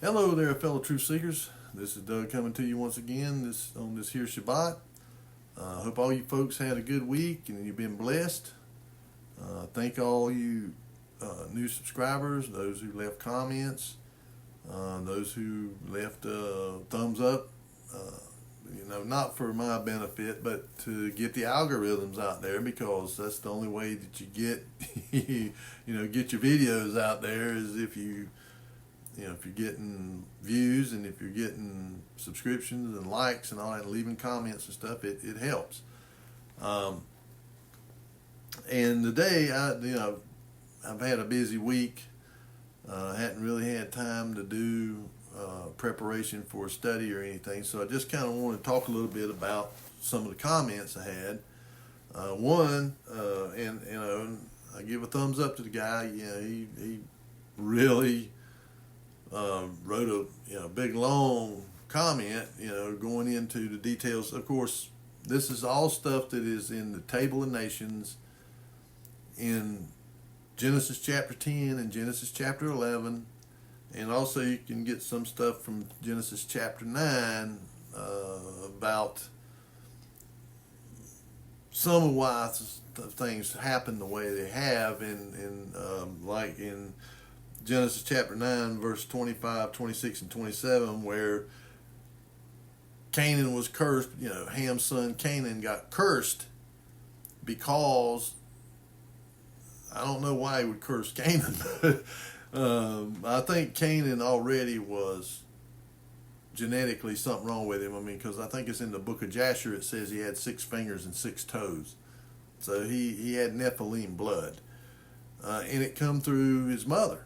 Hello there, fellow truth seekers. This is Doug coming to you once again on this here Shabbat. Hope all you folks had a good week and you've been blessed. Thank all you new subscribers, those who left comments, those who left thumbs up. Not for my benefit, but to get the algorithms out there, because that's the only way that you get, get your videos out there, is if you're getting views and if you're getting subscriptions and likes and all that, and leaving comments and stuff, it helps. And today, I've had a busy week. Hadn't really had time to do preparation for a study or anything, so I just kind of want to talk a little bit about some of the comments I had. And I give a thumbs up to the guy. He really wrote a big long comment, going into the details. Of course, this is all stuff that is in the Table of Nations in Genesis chapter 10 and Genesis chapter 11, and also you can get some stuff from Genesis chapter 9 about some of why things happen the way they have, like in Genesis chapter 9, verse 25, 26, and 27, where Canaan was cursed. Ham's son Canaan got cursed because, I don't know why he would curse Canaan, but I think Canaan already was genetically something wrong with him. Because I think it's in the book of Jasher, it says he had 6 fingers and 6 toes. So he had Nephilim blood. And it come through his mother.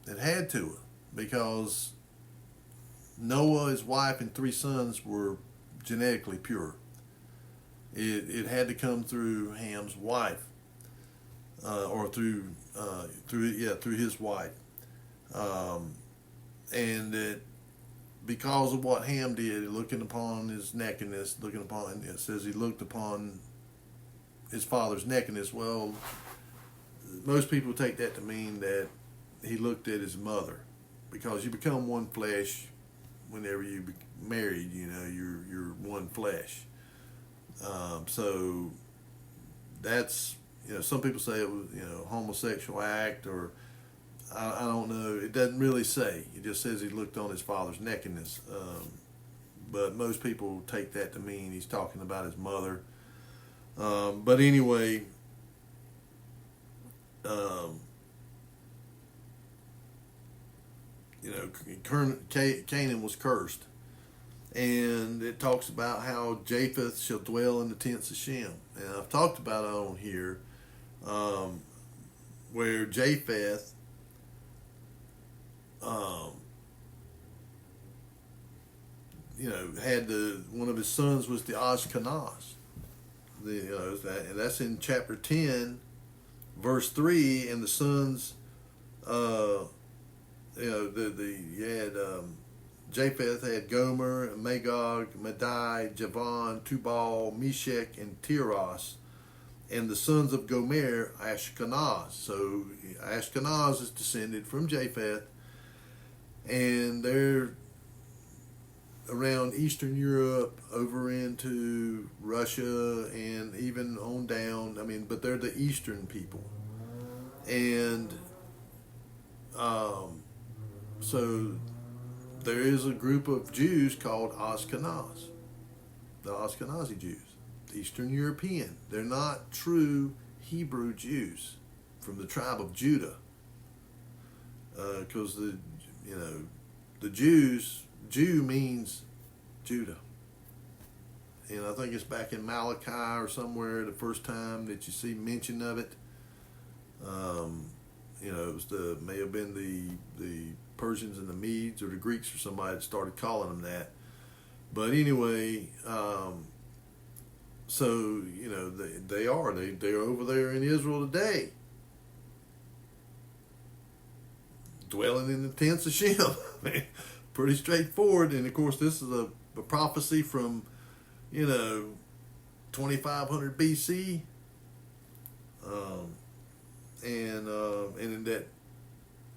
It had to, because Noah, his wife, and 3 sons were genetically pure. It had to come through Ham's wife, or through his wife, and that because of what Ham did, looking upon his nakedness, it says he looked upon his father's nakedness. Well, most people take that to mean that he looked at his mother, because you become one flesh whenever you be married. You're one flesh. So that's, some people say it was homosexual act, or I don't know. It doesn't really say. It just says he looked on his father's nakedness. But most people take that to mean he's talking about his mother. But anyway. Canaan was cursed, and it talks about how Japheth shall dwell in the tents of Shem, and I've talked about it on here, where Japheth had one of his sons was the Ashkenaz. And that's in chapter 10, verse 3, and the sons. Japheth had Gomer, Magog, Madai, Javan, Tubal, Meshech, and Tiras, and the sons of Gomer, Ashkenaz. So Ashkenaz is descended from Japheth, and they're around Eastern Europe, over into Russia, and even on down. But they're the Eastern people, and so there is a group of Jews called Ashkenaz, the Ashkenazi Jews, Eastern European. They're not true Hebrew Jews from the tribe of Judah, because the Jew means Judah, and I think it's back in Malachi or somewhere the first time that you see mention of it. It was may have been the Persians and the Medes or the Greeks or somebody that started calling them that. But anyway, so they're over there in Israel today, dwelling in the tents of Shem. Pretty straightforward. And of course, this is a prophecy from 2500 BC. And in that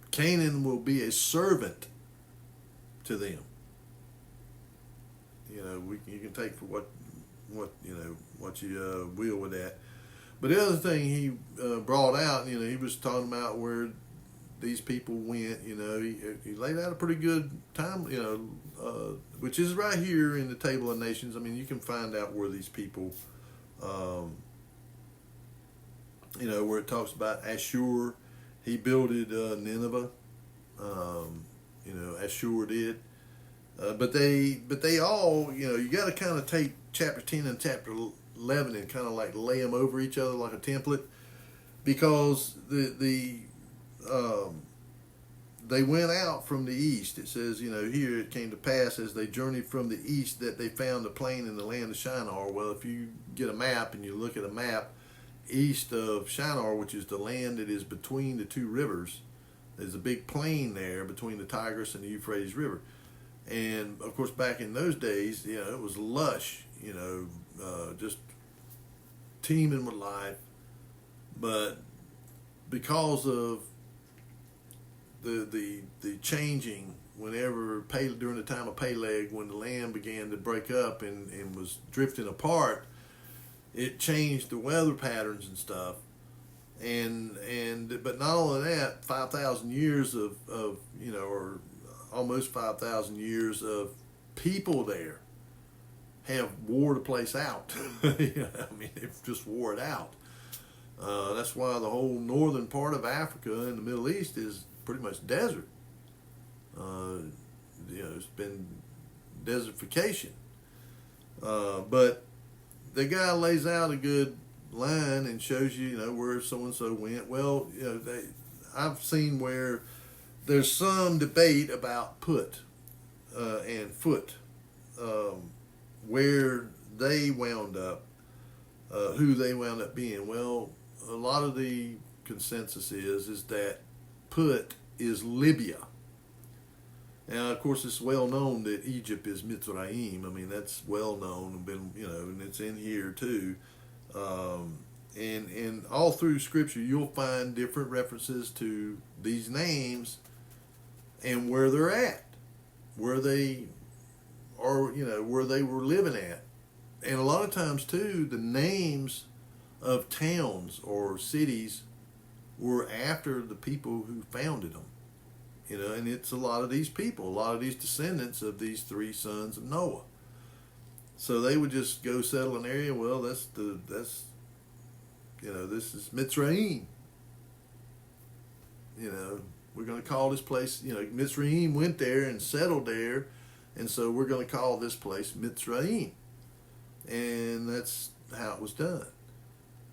Canaan will be a servant to them. You know, you can take for what what you will with that. But the other thing he brought out, he was talking about where these people went. He laid out a pretty good time, which is right here in the Table of Nations. I mean, you can find out where these people, where it talks about Ashur. He builded Nineveh. Ashur did. But they all, you got to kind of take chapter 10 and chapter 11 and kind of like lay them over each other like a template, because they went out from the east. It says, here it came to pass as they journeyed from the east that they found a plain in the land of Shinar. Well, if you get a map and you look at a map, east of Shinar, which is the land that is between the two rivers, there's a big plain there between the Tigris and the Euphrates River. And of course, back in those days, it was lush, just teeming with life. But because of the changing, during the time of Peleg, when the land began to break up and was drifting apart, it changed the weather patterns and stuff. But not only that, 5,000 years of or almost 5,000 years of people there have wore the place out. They've just wore it out. That's why the whole northern part of Africa and the Middle East is pretty much desert. It's been desertification. But the guy lays out a good line and shows you, where so-and-so went. Well, I've seen where there's some debate about Put and Foot, where they wound up, who they wound up being. Well, a lot of the consensus is that Put is Libya. Now, of course, it's well known that Egypt is Mitzrayim. I mean, that's well known and been, and it's in here too. And all through Scripture, you'll find different references to these names and where they're at, where they are, where they were living at. And a lot of times, too, the names of towns or cities were after the people who founded them. And it's a lot of these people, a lot of these descendants of these three sons of Noah. So they would just go settle an area. Well, this is Mitzrayim. We're going to call this place, Mitzrayim went there and settled there, and so we're going to call this place Mitzrayim. And that's how it was done.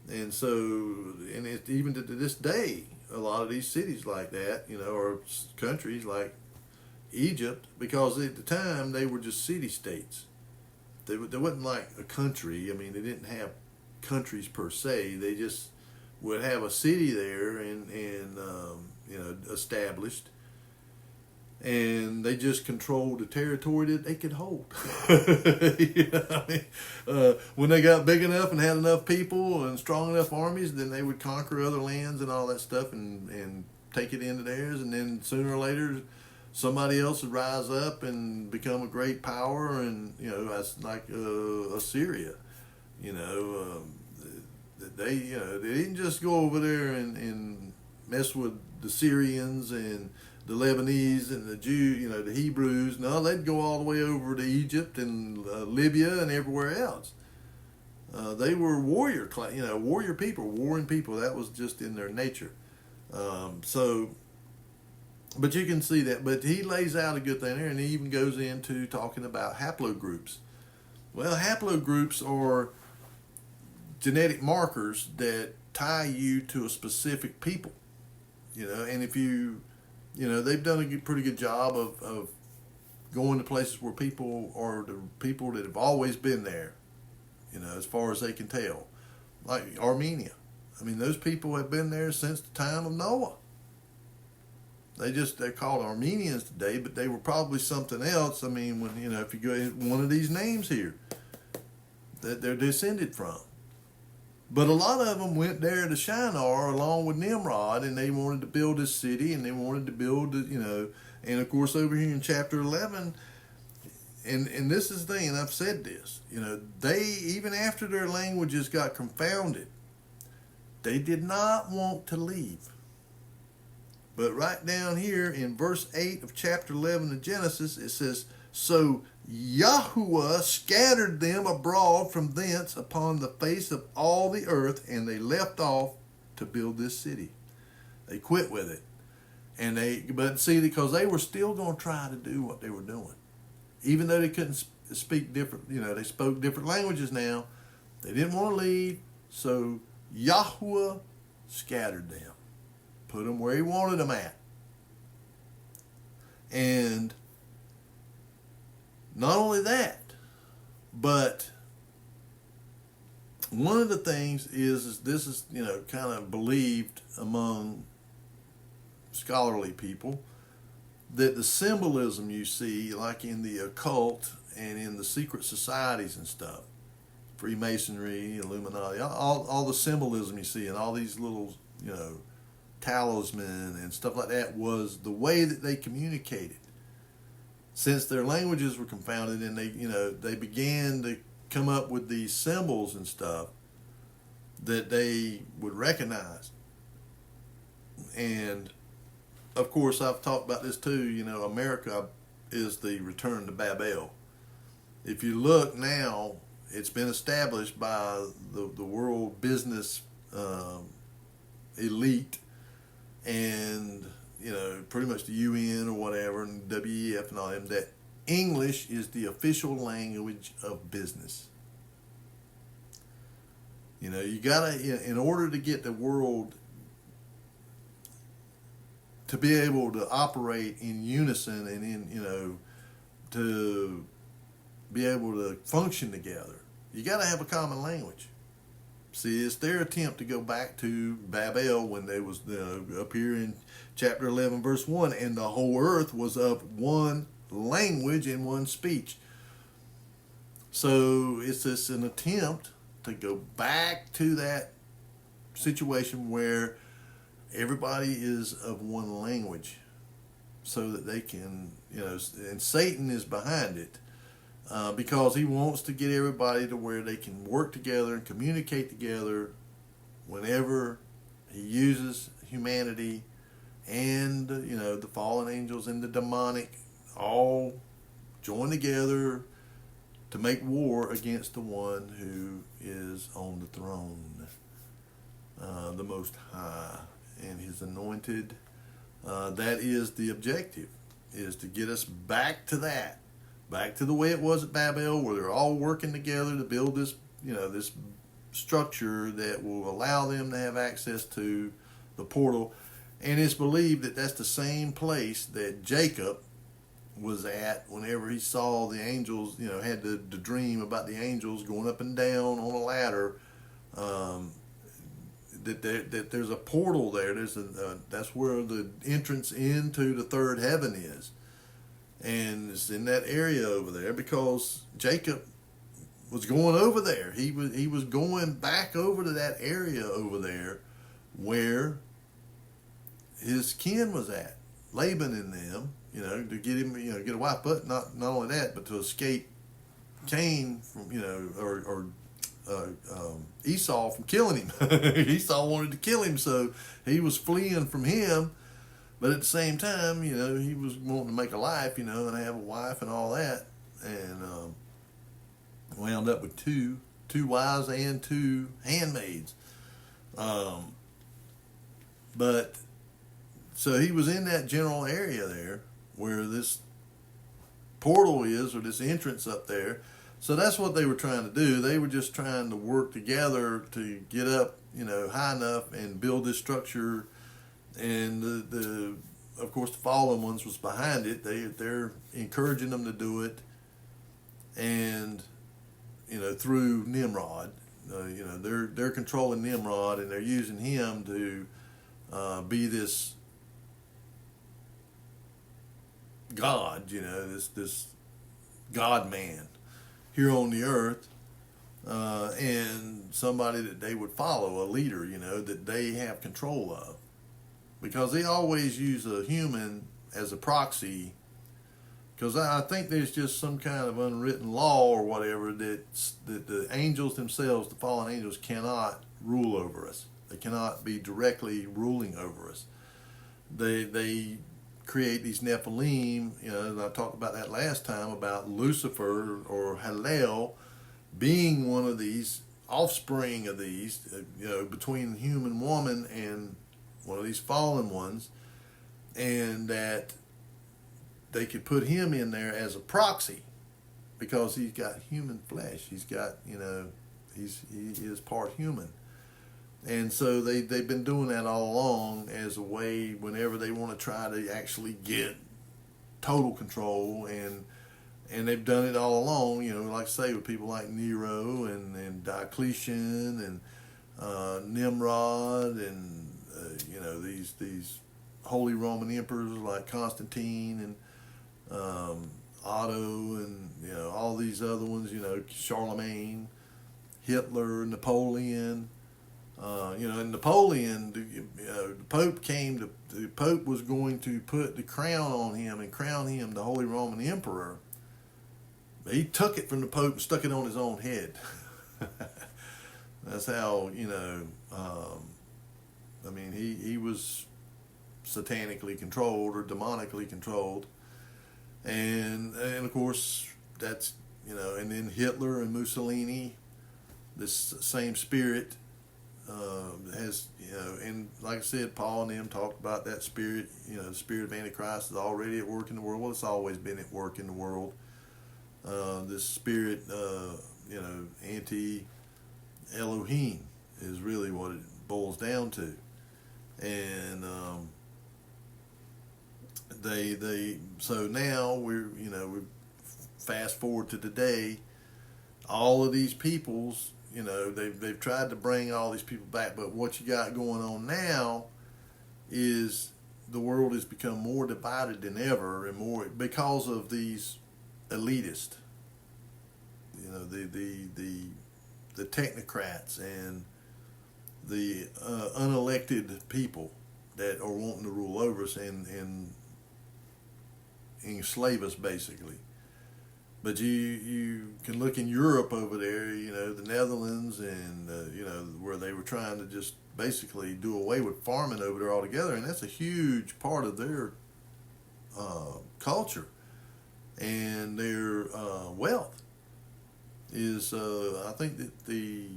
And so, even to this day, a lot of these cities like that, or countries like Egypt, because at the time they were just city-states. They wasn't like a country. I mean, they didn't have countries per se. They just would have a city there and established, and they just controlled the territory that they could hold. When they got big enough and had enough people and strong enough armies, then they would conquer other lands and all that stuff and take it into theirs, and then sooner or later somebody else would rise up and become a great power, and that's like Assyria. They didn't just go over there and mess with the Syrians and the Lebanese and the Jew, the Hebrews. No, they'd go all the way over to Egypt and Libya and everywhere else. They were warrior people, warring people. That was just in their nature. But you can see that. But he lays out a good thing there, and he even goes into talking about haplogroups. Well, haplogroups are genetic markers that tie you to a specific people. And if they've done a pretty good job of going to places where people are the people that have always been there, as far as they can tell. Like Armenia. I mean, those people have been there since the time of Noah. They're called Armenians today, but they were probably something else. I mean, when if you go one of these names here that they're descended from. But a lot of them went there to Shinar along with Nimrod, and they wanted to build this city, and they wanted to build, and of course over here in chapter 11, and this is the thing, and I've said this, they, even after their languages got confounded, they did not want to leave. But right down here in verse 8 of chapter 11 of Genesis, it says, so Yahuwah scattered them abroad from thence upon the face of all the earth, and they left off to build this city. They quit with it. But see, because they were still going to try to do what they were doing. Even though they couldn't speak different, they spoke different languages now. They didn't want to leave, so Yahuwah scattered them. Put them where he wanted them at. And not only that, but one of the things is this is, kind of believed among scholarly people, that the symbolism you see, like in the occult and in the secret societies and stuff, Freemasonry, Illuminati, all the symbolism you see and all these little, talisman and stuff like that was the way that they communicated. Since their languages were confounded and they began to come up with these symbols and stuff that they would recognize. And of course, I've talked about this too, America is the return to Babel. If you look now, it's been established by the world business elite and pretty much the UN or whatever, and WEF and all them, that English is the official language of business. You gotta, in order to get the world to be able to operate in unison and to be able to function together, you gotta have a common language. See, it's their attempt to go back to Babel when they was up here in chapter 11, verse 1, and the whole earth was of one language and one speech. So it's just an attempt to go back to that situation where everybody is of one language so that they can, and Satan is behind it. Because he wants to get everybody to where they can work together and communicate together whenever he uses humanity and, the fallen angels and the demonic all join together to make war against the one who is on the throne, the Most High and his anointed. That is the objective, is to get us back to that. Back to the way it was at Babel, where they're all working together to build this, this structure that will allow them to have access to the portal. And it's believed that that's the same place that Jacob was at whenever he saw the angels, had the dream about the angels going up and down on a ladder. That there's a portal there. That's where the entrance into the third heaven is. And it's in that area over there because Jacob was going over there. He was going back over to that area over there where his kin was at, Laban and them, to get him, get a wife. But not only that, but to escape Cain from, or Esau from killing him. Esau wanted to kill him, so he was fleeing from him. But at the same time, he was wanting to make a life, and have a wife and all that. And wound up with two wives and two handmaids. But so he was in that general area there where this portal is, or this entrance up there. So that's what they were trying to do. They were just trying to work together to get up, high enough and build this structure. And the of course the fallen ones was behind it. They're encouraging them to do it, and through Nimrod, they're controlling Nimrod, and they're using him to be this God, this God man here on the earth. and somebody that they would follow, a leader, that they have control of. Because they always use a human as a proxy, because I think there's just some kind of unwritten law or whatever that the angels themselves, the fallen angels, cannot rule over us. They cannot be directly ruling over us. They create these Nephilim, and I talked about that last time, about Lucifer or Hallel being one of these offspring of these, between human woman and one of these fallen ones, and that they could put him in there as a proxy because he's got human flesh. He's got, he is part human. And so they've been doing that all along as a way whenever they want to try to actually get total control, and they've done it all along, like I say, with people like Nero and Diocletian and Nimrod and, these Holy Roman emperors like Constantine and Otto and, all these other ones, Charlemagne, Hitler, Napoleon. And Napoleon, the Pope was going to put the crown on him and crown him the Holy Roman Emperor. He took it from the Pope and stuck it on his own head. That's how, he was satanically controlled or demonically controlled. And of course, that's, and then Hitler and Mussolini, this same spirit, has, and like I said, Paul and them talked about that spirit. The spirit of Antichrist is already at work in the world. Well, it's always been at work in the world. This spirit, anti-Elohim is really what it boils down to. And so now we fast forward to today. All of these peoples, they've tried to bring all these people back, but what you got going on now is the world has become more divided than ever, and more because of these elitists, the technocrats and the unelected people that are wanting to rule over us and enslave us, basically. But you can look in Europe over there, the Netherlands, and where they were trying to just basically do away with farming over there altogether, and that's a huge part of their culture and their wealth. Is I think that the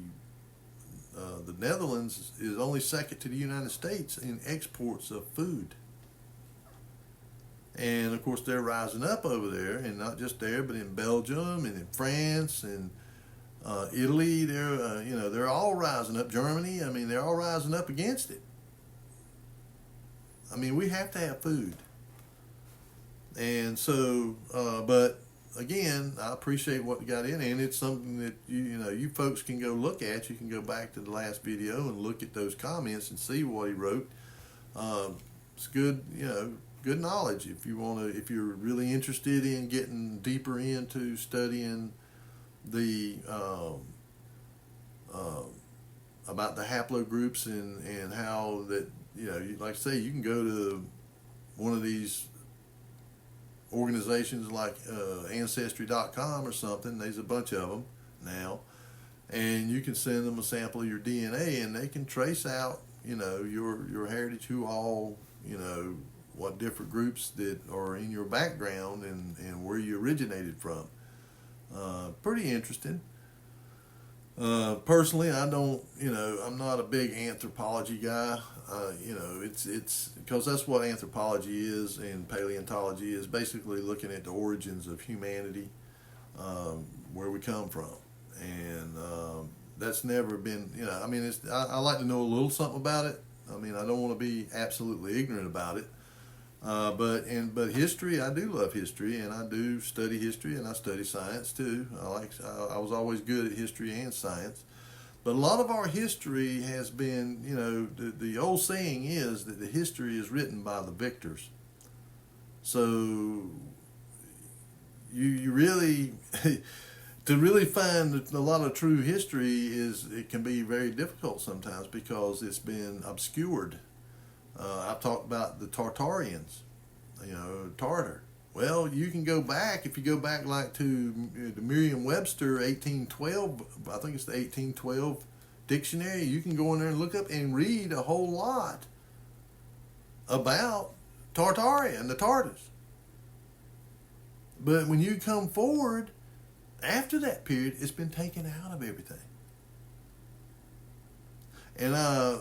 Netherlands is only second to the United States in exports of food. And of course, they're rising up over there, and not just there, but in Belgium and in France and Italy. They're all rising up. Germany, they're all rising up against it. We have to have food, and so, but again, I appreciate what we got in, and it's something that you folks can go look at. You can go back to the last video and look at those comments and see what he wrote. It's good, good knowledge if you're really interested in getting deeper into studying the about the haplogroups and how that, like I say, you can go to one of these organizations like Ancestry.com or something. There's a bunch of them now, and you can send them a sample of your DNA, and they can trace out, your heritage, who all, what different groups that are in your background and where you originated from. Pretty interesting. Personally, I don't, I'm not a big anthropology guy. It's because that's what anthropology is, and paleontology is basically looking at the origins of humanity, where we come from. And that's never been, I like to know a little something about it. I don't want to be absolutely ignorant about it. But history, I do love history, and I do study history, and I study science too. I was always good at history and science. But a lot of our history has been, the old saying is that the history is written by the victors. So you really, to really find a lot of true history it can be very difficult sometimes because it's been obscured. I've talked about the Tartarians, Tartar. Well, you can go back, if you go back like to the Merriam-Webster 1812, I think it's the 1812 dictionary, you can go in there and look up and read a whole lot about Tartaria and the Tartars. But when you come forward, after that period, it's been taken out of everything. And I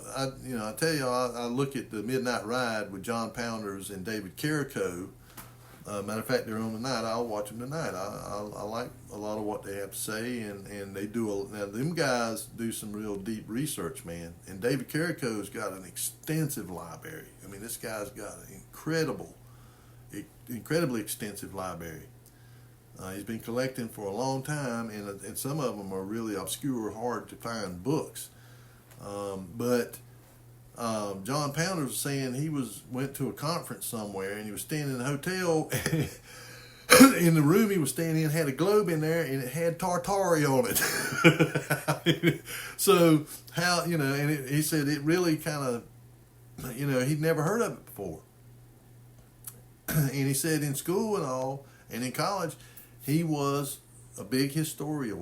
tell you, I look at the Midnight Ride with John Pounders and David Carrico. Matter of fact, they're on tonight. I'll watch them tonight. I like a lot of what they have to say, and they do. Now, them guys do some real deep research, man. And David Carrico's got an extensive library. I mean, this guy's got an incredibly extensive library. He's been collecting for a long time, and some of them are really obscure, hard to find books. But John Pounders was saying he went to a conference somewhere, and he was staying in a hotel. In the room he was staying in had a globe in there, and it had Tartari on it. So how and he said it really kind of he'd never heard of it before. And he said in school and all, and in college, he was a big history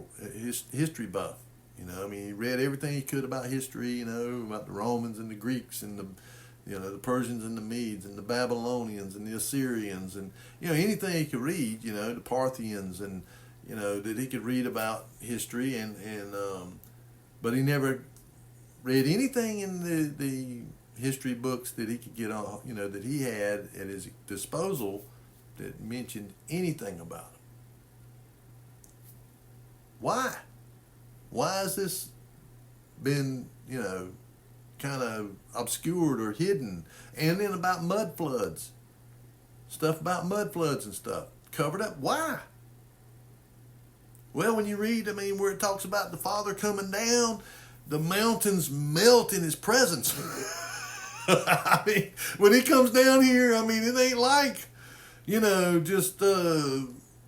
buff. He read everything he could about history, about the Romans and the Greeks and the Persians and the Medes and the Babylonians and the Assyrians and, anything he could read, the Parthians and, that he could read about history but he never read anything in the history books that he could get on, that he had at his disposal that mentioned anything about him. Why? Why has this been, kind of obscured or hidden? And then about mud floods. Stuff about mud floods and stuff. Covered up. Why? Well, when you read, where it talks about the Father coming down, the mountains melt in his presence. When he comes down here, it ain't like, just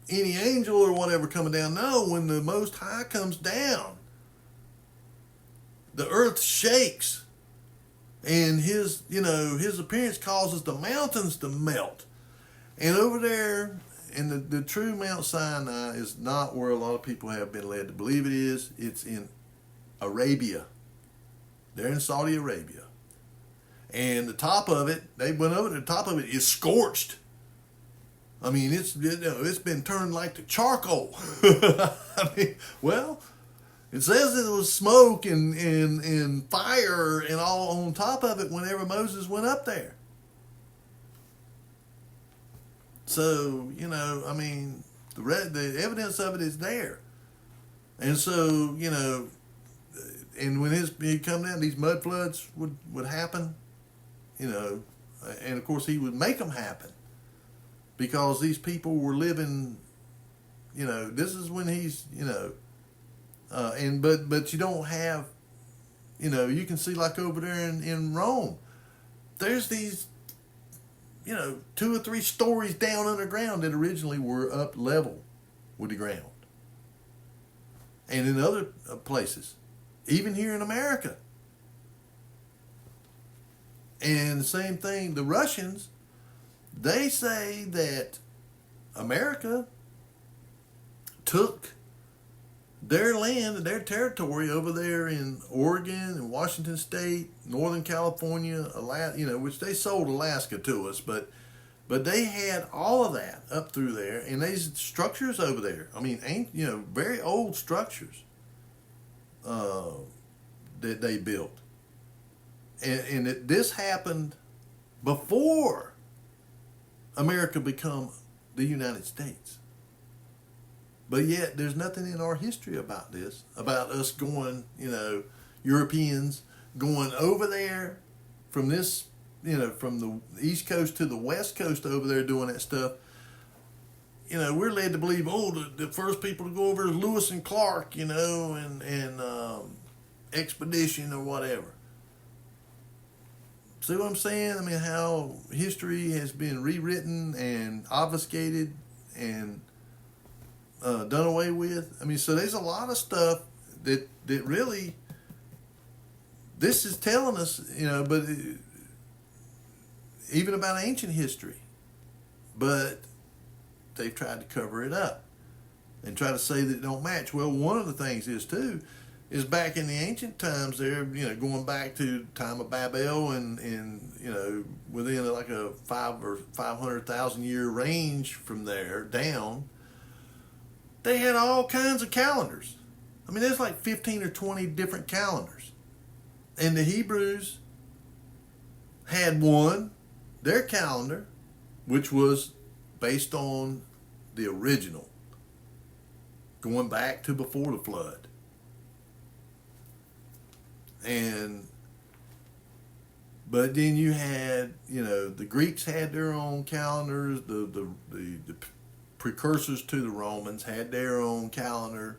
any angel or whatever coming down. No, when the Most High comes down, the earth shakes, and his appearance causes the mountains to melt. And over there, and the true Mount Sinai is not where a lot of people have been led to believe it is. It's in Arabia. They're in Saudi Arabia. And the top of it, they went over to the top of it, is scorched. It's been turned like to charcoal. It says it was smoke and fire and all on top of it whenever Moses went up there. So, the evidence of it is there. And so, and when he'd come down, these mud floods would happen, and of course he would make them happen. Because these people were living, this is when he's, but you don't have, you can see like over there in Rome, there's these, 2 or 3 stories down underground that originally were up level with the ground. And in other places, even here in America. And the same thing, the Russians, they say that America took their land and their territory over there in Oregon and Washington State, Northern California, Alaska, which they sold Alaska to us, but they had all of that up through there, and these structures over there. Very old structures that they built, and this happened before America become the United States. But yet there's nothing in our history about this, about us going, Europeans going over there from this, from the East Coast to the West Coast over there doing that stuff. We're led to believe, the first people to go over is Lewis and Clark, and expedition or whatever. See what I'm saying? How history has been rewritten and obfuscated and done away with. I mean, so there's a lot of stuff that really, this is telling us, but even about ancient history, but they've tried to cover it up and try to say that it don't match. Well, one of the things is too, is back in the ancient times there, going back to the time of Babel and within like a 500,000 year range from there down, they had all kinds of calendars. I mean, there's like 15 or 20 different calendars. And the Hebrews had their calendar, which was based on the original, going back to before the flood. But then you had, the Greeks had their own calendars. The precursors to the Romans had their own calendar.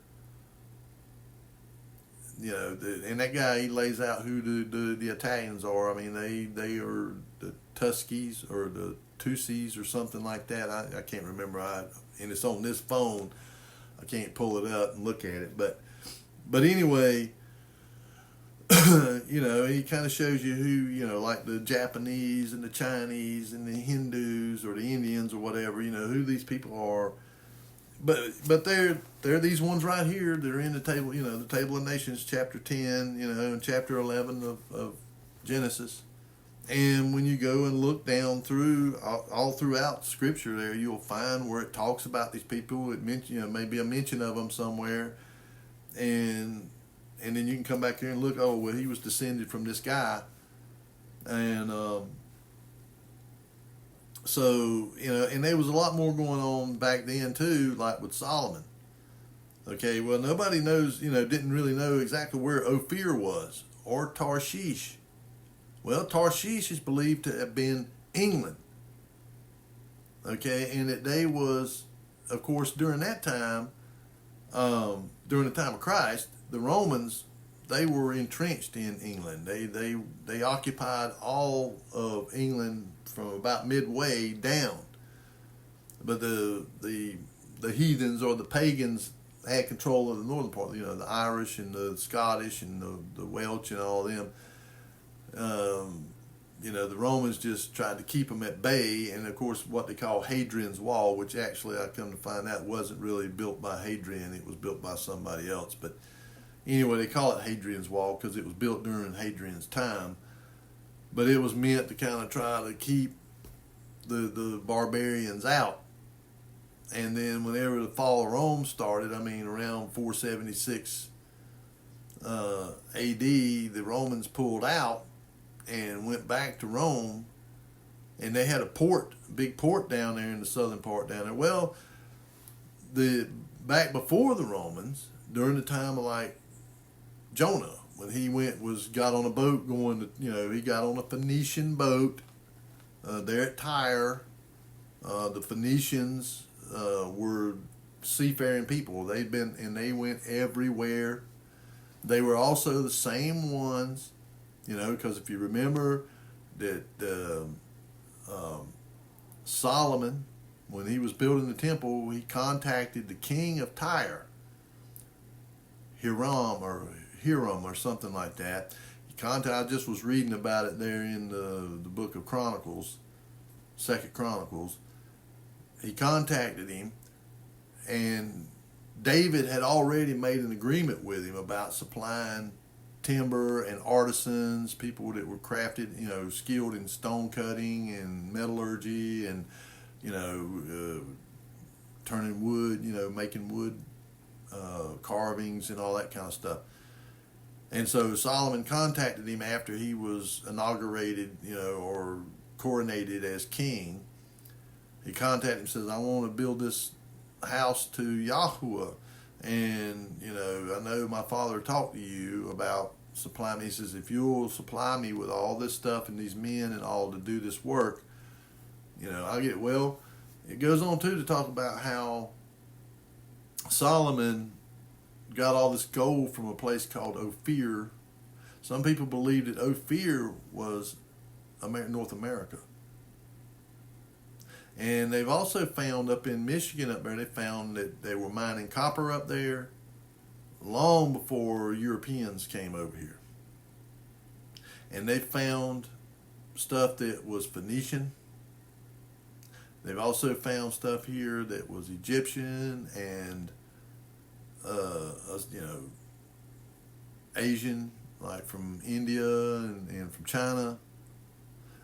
And that guy, he lays out who the Italians are. I mean, they are the Tuskeys or the Tussies or something like that. I can't remember. And it's on this phone. I can't pull it up and look at it. But anyway, he kind of shows you who, like the Japanese and the Chinese and the Hindus or the Indians or whatever, who these people are. But they're these ones right here. They're in the table, the Table of Nations, chapter 10, and chapter 11 of Genesis. And when you go and look down through all throughout Scripture, there you'll find where it talks about these people. It mention, maybe a mention of them somewhere, and then you can come back here and look. Oh, well, he was descended from this guy, and so and there was a lot more going on back then too, like with Solomon. Okay, well, nobody knows, didn't really know exactly where Ophir was or Tarshish. Well, Tarshish is believed to have been England. Okay, and that they was, of course, during that time, during the time of Christ, the Romans, they were entrenched in England. They occupied all of England from about midway down. But the heathens or the pagans had control of the northern part. The Irish and the Scottish and the Welsh and all of them. The Romans just tried to keep them at bay, and of course what they call Hadrian's Wall, which actually I come to find out wasn't really built by Hadrian, it was built by somebody else. But anyway, they call it Hadrian's Wall because it was built during Hadrian's time, but it was meant to kind of try to keep the barbarians out. And then whenever the fall of Rome started, around 476 AD, the Romans pulled out and went back to Rome, and they had a big port down there in the southern part down there. Well, back before the Romans, during the time of like Jonah, when he got on a boat going to, he got on a Phoenician boat there at Tyre. The Phoenicians were seafaring people. They went everywhere. They were also the same ones, because if you remember that Solomon, when he was building the temple, he contacted the king of Tyre, Hiram or something like that. I just was reading about it there in the book of Chronicles, 2nd Chronicles. He contacted him, and David had already made an agreement with him about supplying timber and artisans, people that were crafted, skilled in stone cutting and metallurgy and, turning wood, making wood carvings and all that kind of stuff. And so Solomon contacted him after he was inaugurated, or coronated as king. He contacted him and says, I want to build this house to Yahuwah. And, I know my father talked to you about supplying me. He says, if you'll supply me with all this stuff and these men and all to do this work, I'll get it. Well, it goes on too to talk about how Solomon got all this gold from a place called Ophir. Some people believe that Ophir was North America. And they've also found up in Michigan up there, they found that they were mining copper up there long before Europeans came over here. And they found stuff that was Phoenician. They've also found stuff here that was Egyptian and, Asian, like from India and from China.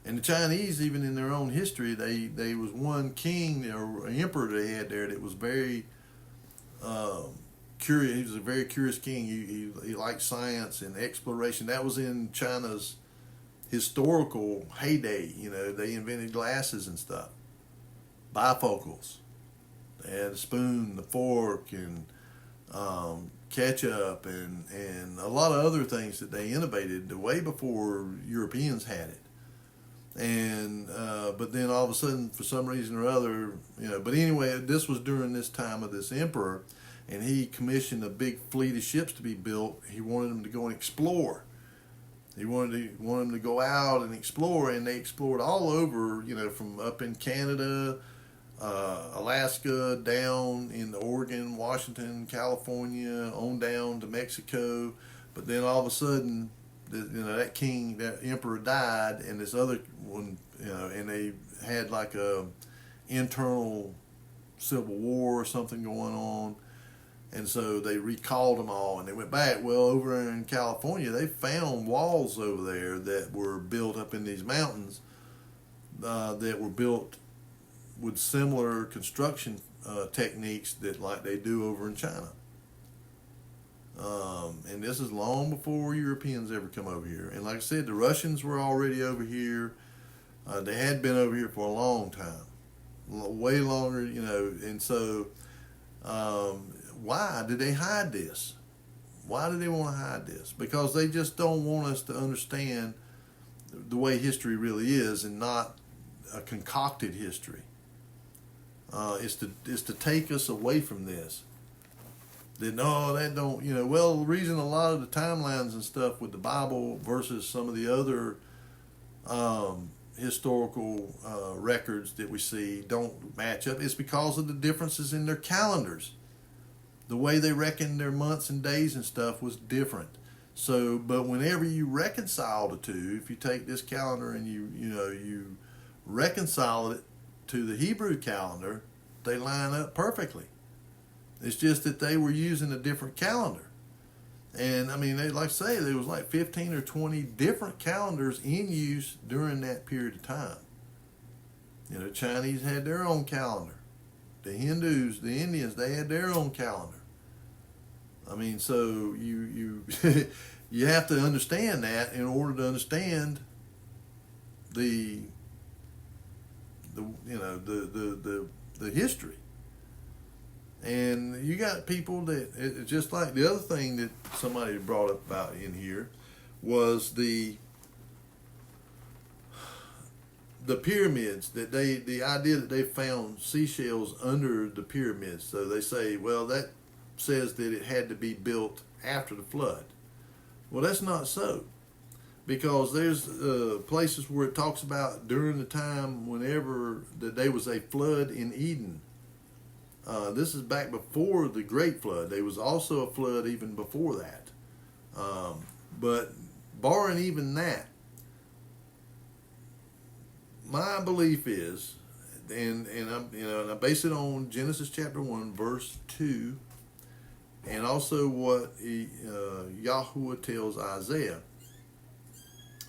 And the Chinese, even in their own history, they was one king or emperor they had there that was very curious. He was a very curious king. He liked science and exploration. That was in China's historical heyday. They invented glasses and stuff, bifocals. They had a spoon, the fork, and ketchup, and a lot of other things that they innovated way before Europeans had it. And but then all of a sudden, for some reason or other, But anyway, this was during this time of this emperor, and he commissioned a big fleet of ships to be built. He wanted them to go and explore. He wanted them to go out and explore, and they explored all over. From up in Canada, Alaska, down in Oregon, Washington, California, on down to Mexico. But then all of a sudden, that king, that emperor died, and this other one, and they had like a internal civil war or something going on, and so they recalled them all, and they went back. Well, over in California, they found walls over there that were built up in these mountains that were built with similar construction techniques that like they do over in China. And this is long before Europeans ever come over here. And like I said, the Russians were already over here. They had been over here for a long time, way longer, And so, why did they hide this? Why do they want to hide this? Because they just don't want us to understand the way history really is, and not a concocted history. It's to take us away from this. That that don't, well, the reason a lot of the timelines and stuff with the Bible versus some of the other historical records that we see don't match up is because of the differences in their calendars. The way they reckoned their months and days and stuff was different. So, but whenever you reconcile the two, if you take this calendar and you reconcile it to the Hebrew calendar, they line up perfectly. It's just that they were using a different calendar. And I mean, like I say, there was like 15 or 20 different calendars in use during that period of time. Chinese had their own calendar. The Hindus, the Indians, they had their own calendar. I mean, so you you have to understand that in order to understand the history. And you got people that, it's just like the other thing that somebody brought up about in here was the pyramids, the idea that they found seashells under the pyramids. So they say, well, that says that it had to be built after the flood. Well, that's not so, because there's places where it talks about during the time whenever that there was a flood in Eden. This is back before the Great Flood. There was also a flood even before that. But barring even that, my belief is, and I base it on Genesis chapter 1, verse 2, and also what Yahuwah tells Isaiah,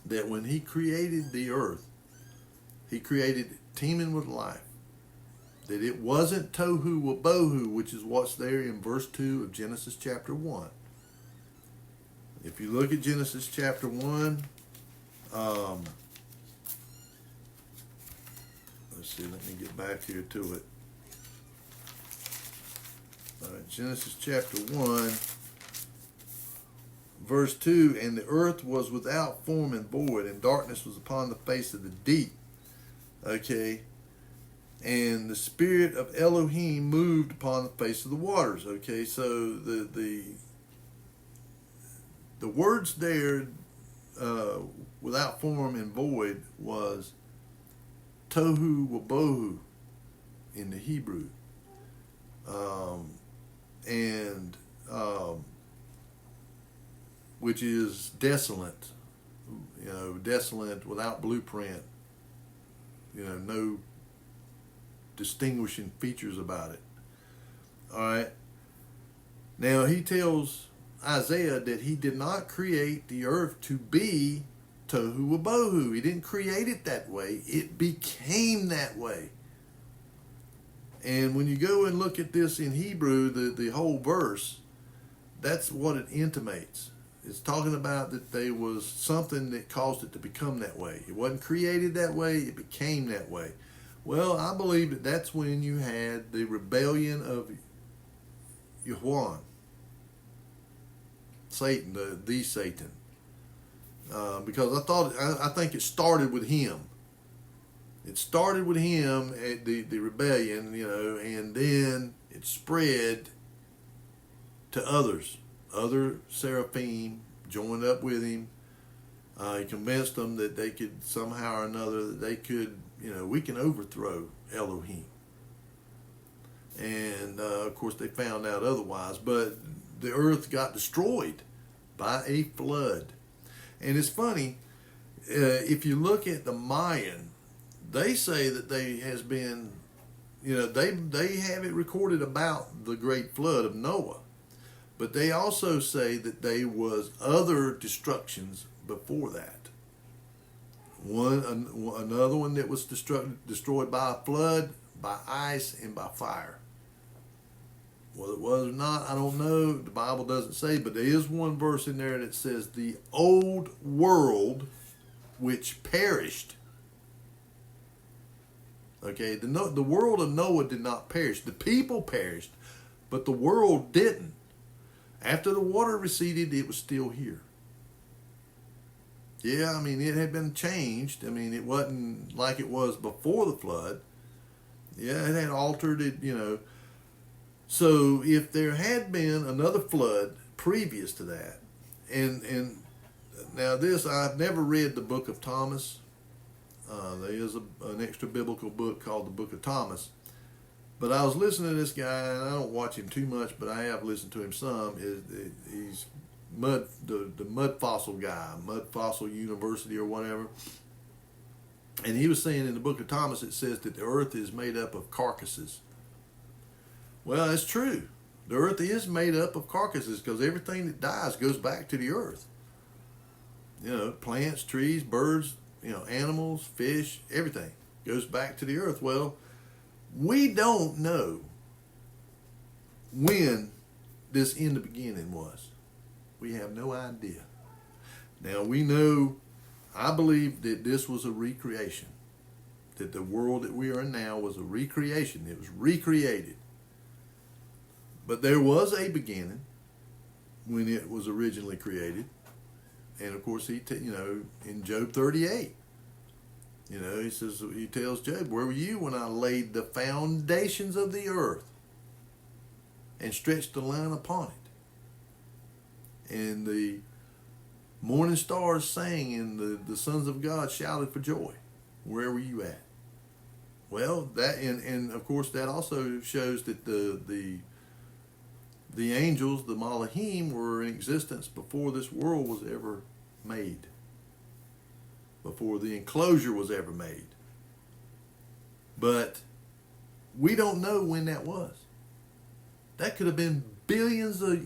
that when he created the earth, he created it teeming with life. That it wasn't tohu wabohu, which is what's there in verse 2 of Genesis chapter 1. If you look at Genesis chapter 1, let's see, let me get back here to it. All right, Genesis chapter 1, verse 2, and the earth was without form and void, and darkness was upon the face of the deep. Okay. And the spirit of Elohim moved upon the face of the waters. Okay, so the words there, without form and void, was tohu wabohu. in the Hebrew. And which is desolate, desolate without blueprint, no distinguishing features about it. All right. Now he tells Isaiah that he did not create the earth to be tohu wabohu. He didn't create it that way. It became that way. And when you go and look at this in Hebrew, the whole verse, that's what it intimates. It's talking about that there was something that caused it to become that way. It wasn't created that way, it became that way. Well, I believe that that's when you had the rebellion of Yahuwah, Satan, the Satan. Because I think it started with him. It started with him at the rebellion, and then it spread to others. Other seraphim joined up with him. He convinced them that they could somehow or another, that they could, we can overthrow Elohim. And of course they found out otherwise, but the earth got destroyed by a flood. And it's funny, if you look at the Mayan, they say that they has been, they have it recorded about the great flood of Noah. But they also say that there was other destructions before that. Another one that was destroyed by a flood, by ice, and by fire. Whether it was or not, I don't know. The Bible doesn't say, but there is one verse in there that says, the old world which perished. Okay, the world of Noah did not perish. The people perished, but the world didn't. After the water receded, it was still here. Yeah, it had been changed. It wasn't like it was before the flood. Yeah, it had altered it, So if there had been another flood previous to that, and now this, I've never read the Book of Thomas. There is an extra biblical book called the Book of Thomas. But I was listening to this guy, and I don't watch him too much, but I have listened to him some. He's the Mud Fossil guy, Mud Fossil University or whatever. And he was saying in the Book of Thomas, it says that the earth is made up of carcasses. Well, that's true. The earth is made up of carcasses because everything that dies goes back to the earth. Plants, trees, birds, animals, fish, everything goes back to the earth. Well, we don't know when this in the beginning was. We have no idea. Now we know, I believe that this was a recreation. That the world that we are in now was a recreation. It was recreated. But there was a beginning when it was originally created. And of course, in Job 38, he tells Job, where were you when I laid the foundations of the earth and stretched the line upon it? And the morning stars sang and the sons of God shouted for joy. Where were you at? Well, that and of course that also shows that the angels, the Malachim, were in existence before this world was ever made. Before the enclosure was ever made. But we don't know when that was. That could have been billions of,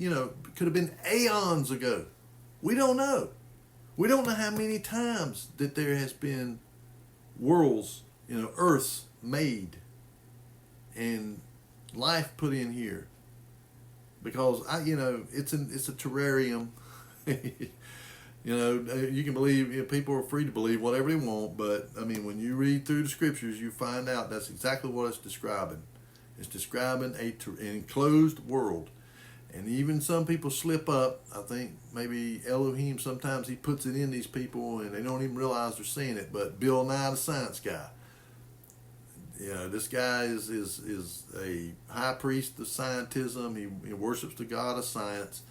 could have been aeons ago. We don't know. We don't know how many times that there has been worlds, earths made and life put in here. Because it's a terrarium. You can believe, people are free to believe whatever they want, but when you read through the scriptures, you find out that's exactly what it's describing. It's describing an enclosed world. And even some people slip up. I think maybe Elohim, sometimes he puts it in these people and they don't even realize they're saying it. But Bill Nye, the science guy, this guy is a high priest of scientism. He worships the God of science.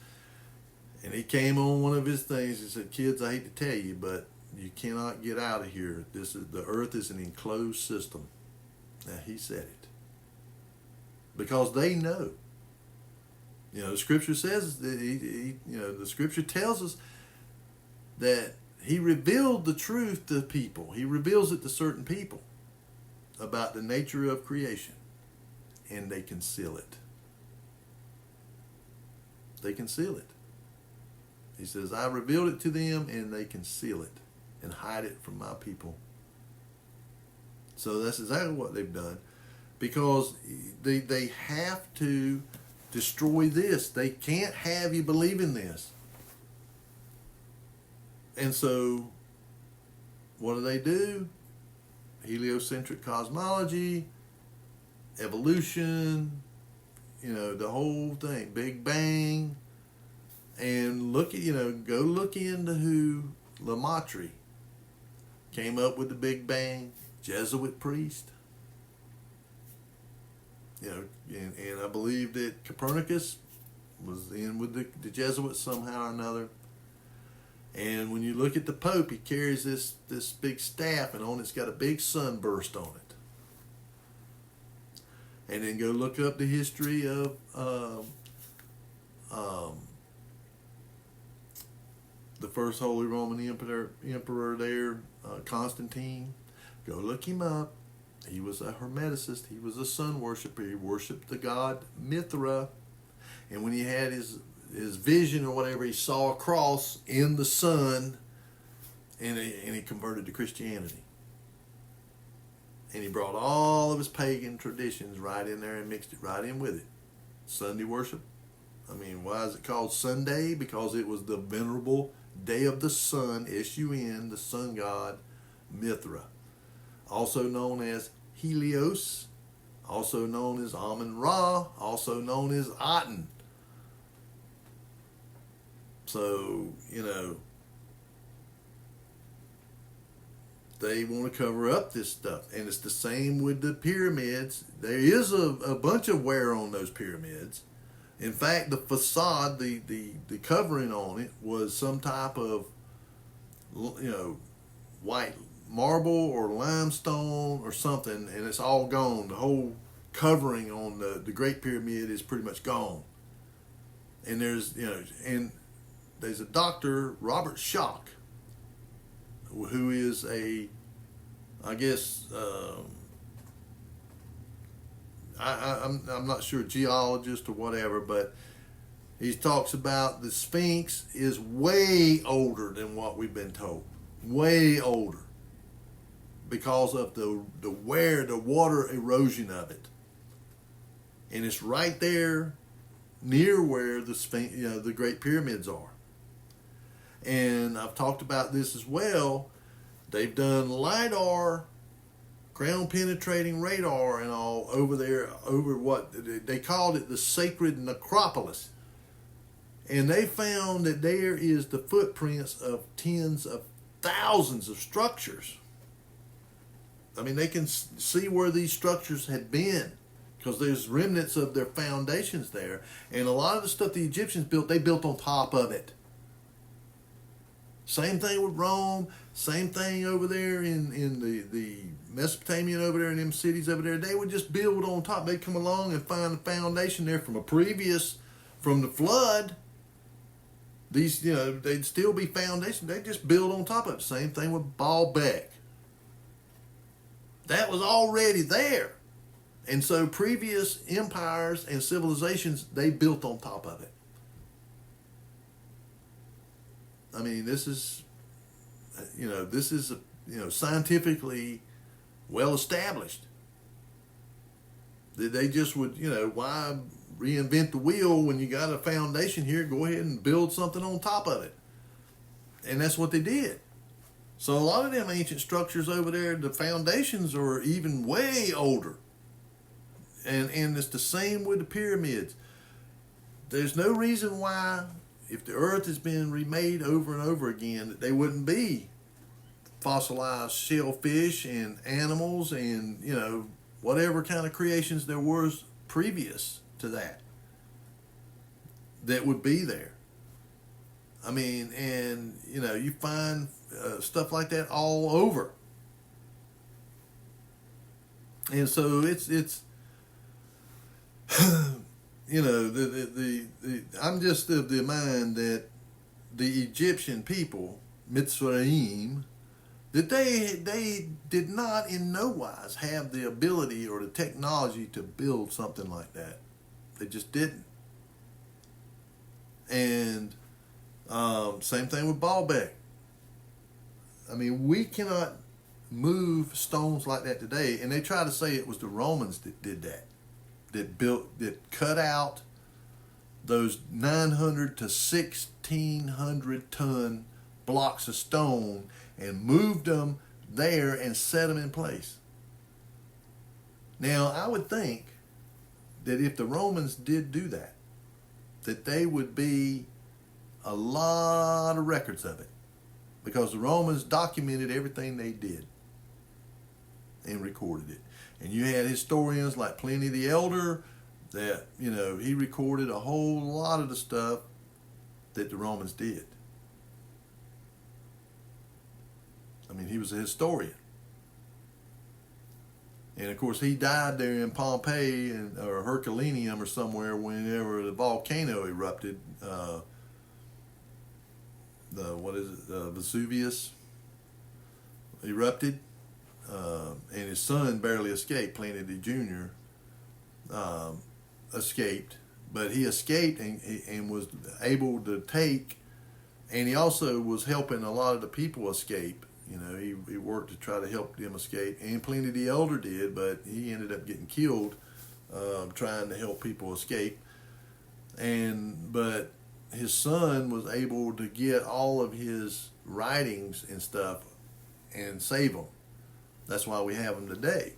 And he came on one of his things. He said, kids, I hate to tell you, but you cannot get out of here. The earth is an enclosed system. Now, he said it. because they know. The Scripture says that the Scripture tells us that He revealed the truth to people. He reveals it to certain people about the nature of creation, and they conceal it. They conceal it. He says, I revealed it to them, and they conceal it and hide it from my people. So that's exactly what they've done, because they have to destroy this. They can't have you believe in this. And so, what do? Heliocentric cosmology, evolution, the whole thing, Big Bang. And go look into who Lemaitre came up with the Big Bang, Jesuit priest. And I believe that Copernicus was in with the Jesuits somehow or another. And when you look at the Pope, he carries this big staff, and on it's got a big sunburst on it. And then go look up the history of the first Holy Roman Emperor there, Constantine. Go look him up. He was a Hermeticist. He was a sun worshiper. He worshipped the god Mithra. And when he had his vision or whatever, he saw a cross in the sun, and he converted to Christianity. And he brought all of his pagan traditions right in there and mixed it right in with it. Sunday worship. Why is it called Sunday? Because it was the venerable day of the sun, S-U-N, the sun god, Mithra. Also known as Helios, also known as Amun-Ra, also known as Aten. So, they want to cover up this stuff. And it's the same with the pyramids. There is a bunch of wear on those pyramids. In fact, the facade, the covering on it was some type of, white marble or limestone or something, and it's all gone. The whole covering on the Great Pyramid is pretty much gone. And there's a doctor, Robert Schoch, who is I'm not sure, geologist or whatever, but he talks about the Sphinx is way older than what we've been told. Way older. Because of the water erosion of it. And it's right there near where the Sphinx, the Great Pyramids are. And I've talked about this as well. They've done LiDAR, ground penetrating radar and all over there, over what they called it, the sacred necropolis. And they found that there is the footprints of tens of thousands of structures. They can see where these structures had been, because there's remnants of their foundations there. And a lot of the stuff the Egyptians built, they built on top of it. Same thing with Rome, same thing over there in the Mesopotamian over there in them cities over there. They would just build on top. They'd come along and find the foundation there from the flood. These, they'd still be foundations. They'd just build on top of it. Same thing with Baalbek. That was already there. And so previous empires and civilizations, they built on top of it. This is, scientifically well established. They just would, why reinvent the wheel when you got a foundation here? Go ahead and build something on top of it. And that's what they did. So a lot of them ancient structures over there, the foundations are even way older. And it's the same with the pyramids. There's no reason why, if the earth has been remade over and over again, that they wouldn't be fossilized shellfish and animals and, whatever kind of creations there was previous to that would be there. You find stuff like that all over. And so it's you know, I'm just of the mind that the Egyptian people, Mitzrayim, that they did not in no wise have the ability or the technology to build something like that. They just didn't. And same thing with Baalbek. I mean, we cannot move stones like that today. And they try to say it was the Romans that did that, that cut out those 900 to 1,600 ton blocks of stone and moved them there and set them in place. Now, I would think that if the Romans did do that, that they would be a lot of records of it, because the Romans documented everything they did and recorded it. And you had historians like Pliny the Elder that, you know, he recorded a whole lot of the stuff that the Romans did. I mean, he was a historian. And of course, he died there in Pompeii or Herculaneum or somewhere whenever the volcano erupted. Vesuvius erupted, and his son barely escaped. Pliny the Jr. Escaped, but he escaped and was able to take, and he also was helping a lot of the people escape. You know, he worked to try to help them escape, and Pliny the Elder did, but he ended up getting killed trying to help people escape. But his son was able to get all of his writings and stuff and save them. That's why we have them today.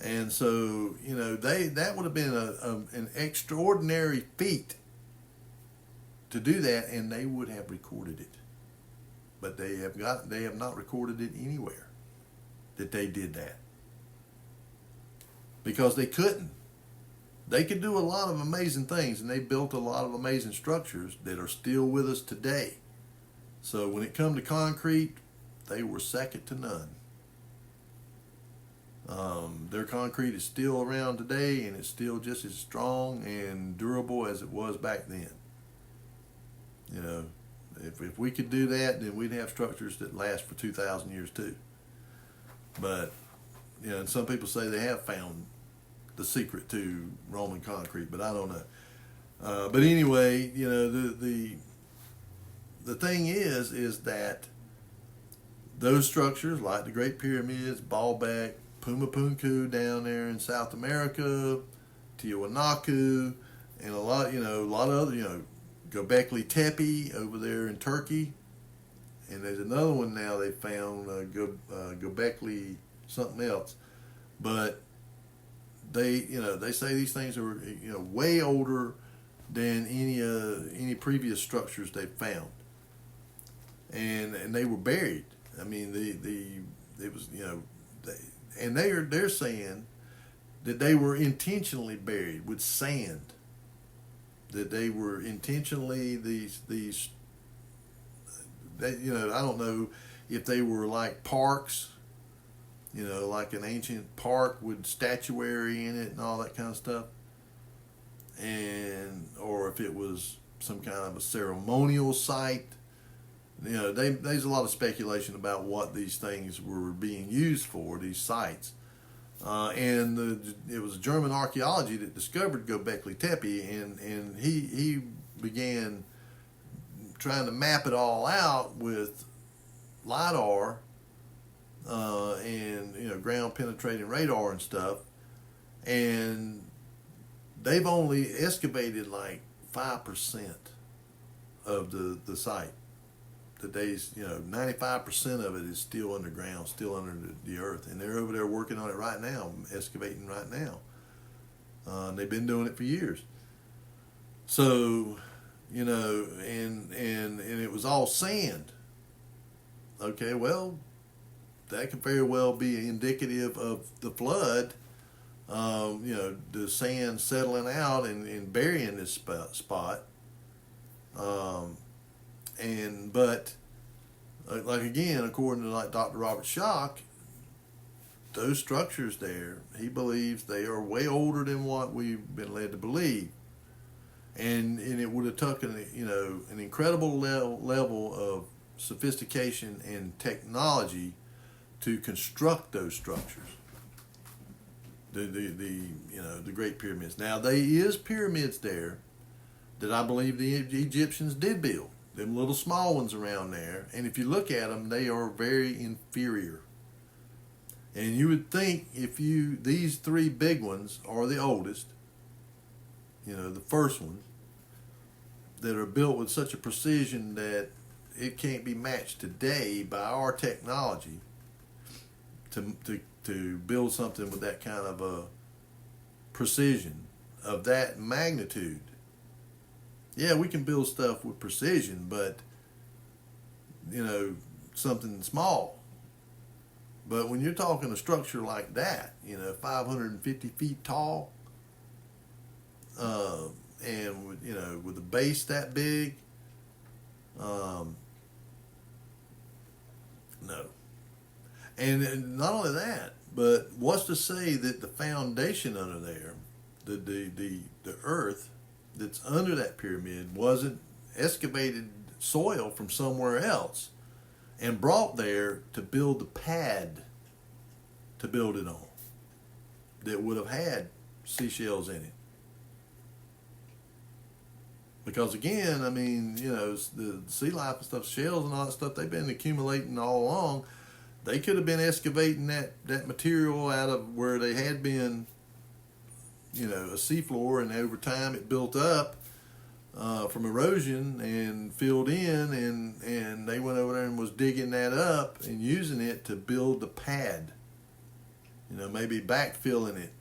And so, you know, that would have been an extraordinary feat to do that, and they would have recorded it. But they have not recorded it anywhere that they did that, because they couldn't. They could do a lot of amazing things, and they built a lot of amazing structures that are still with us today. So when it come to concrete, they were second to none. Their concrete is still around today, and it's still just as strong and durable as it was back then. You know, if we could do that, then we'd have structures that last for 2,000 years too. But, you know, and some people say they have found the secret to Roman concrete, but I don't know. But anyway, you know, the thing is that those structures, like the Great Pyramids, Baalbek, Pumapunku down there in South America, Tiwanaku, and a lot of other, you know, Göbekli Tepe over there in Turkey, and there's another one now they found, Göbekli something else, but they say these things are, you know, way older than any previous structures they've found, and they were buried. I mean, it was, you know, they're saying that they were intentionally buried with sand. That they were intentionally these you know, I don't know if they were like parks, you know, like an ancient park with statuary in it and all that kind of stuff, or if it was some kind of a ceremonial site. You know, there's a lot of speculation about what these things were being used for, these sites. It was German archaeology that discovered Göbekli Tepe, and he began trying to map it all out with LIDAR and, you know, ground penetrating radar and stuff, and they've only excavated like 5% of the site. Today's, you know, 95% of it is still underground, still under the earth, and they're over there working on it right now, excavating right now. They've been doing it for years. So, you know, and it was all sand. Okay, well, that could very well be indicative of the flood. You know, the sand settling out and burying this spot. But like again, according to like Dr. Robert Schoch, those structures there, he believes they are way older than what we've been led to believe. And it would have taken, an incredible level of sophistication and technology to construct those structures. The Great Pyramids. Now there is pyramids there that I believe the Egyptians did build. Them little small ones around there, and if you look at them, they are very inferior. And you would think these three big ones are the oldest, the first ones, that are built with such a precision that it can't be matched today by our technology to build something with that kind of a precision of that magnitude. Yeah, we can build stuff with precision, but something small. But when you're talking a structure like that, 550 feet tall, and with a base that big, no. And not only that, but what's to say that the foundation under there, the earth that's under that pyramid, wasn't excavated soil from somewhere else and brought there to build the pad to build it on that would have had seashells in it. Because again, the sea life and stuff, shells and all that stuff, they've been accumulating all along. They could have been excavating that material out of where they had been, a seafloor, and over time it built up from erosion and filled in, and they went over there and was digging that up and using it to build the pad. Maybe backfilling it.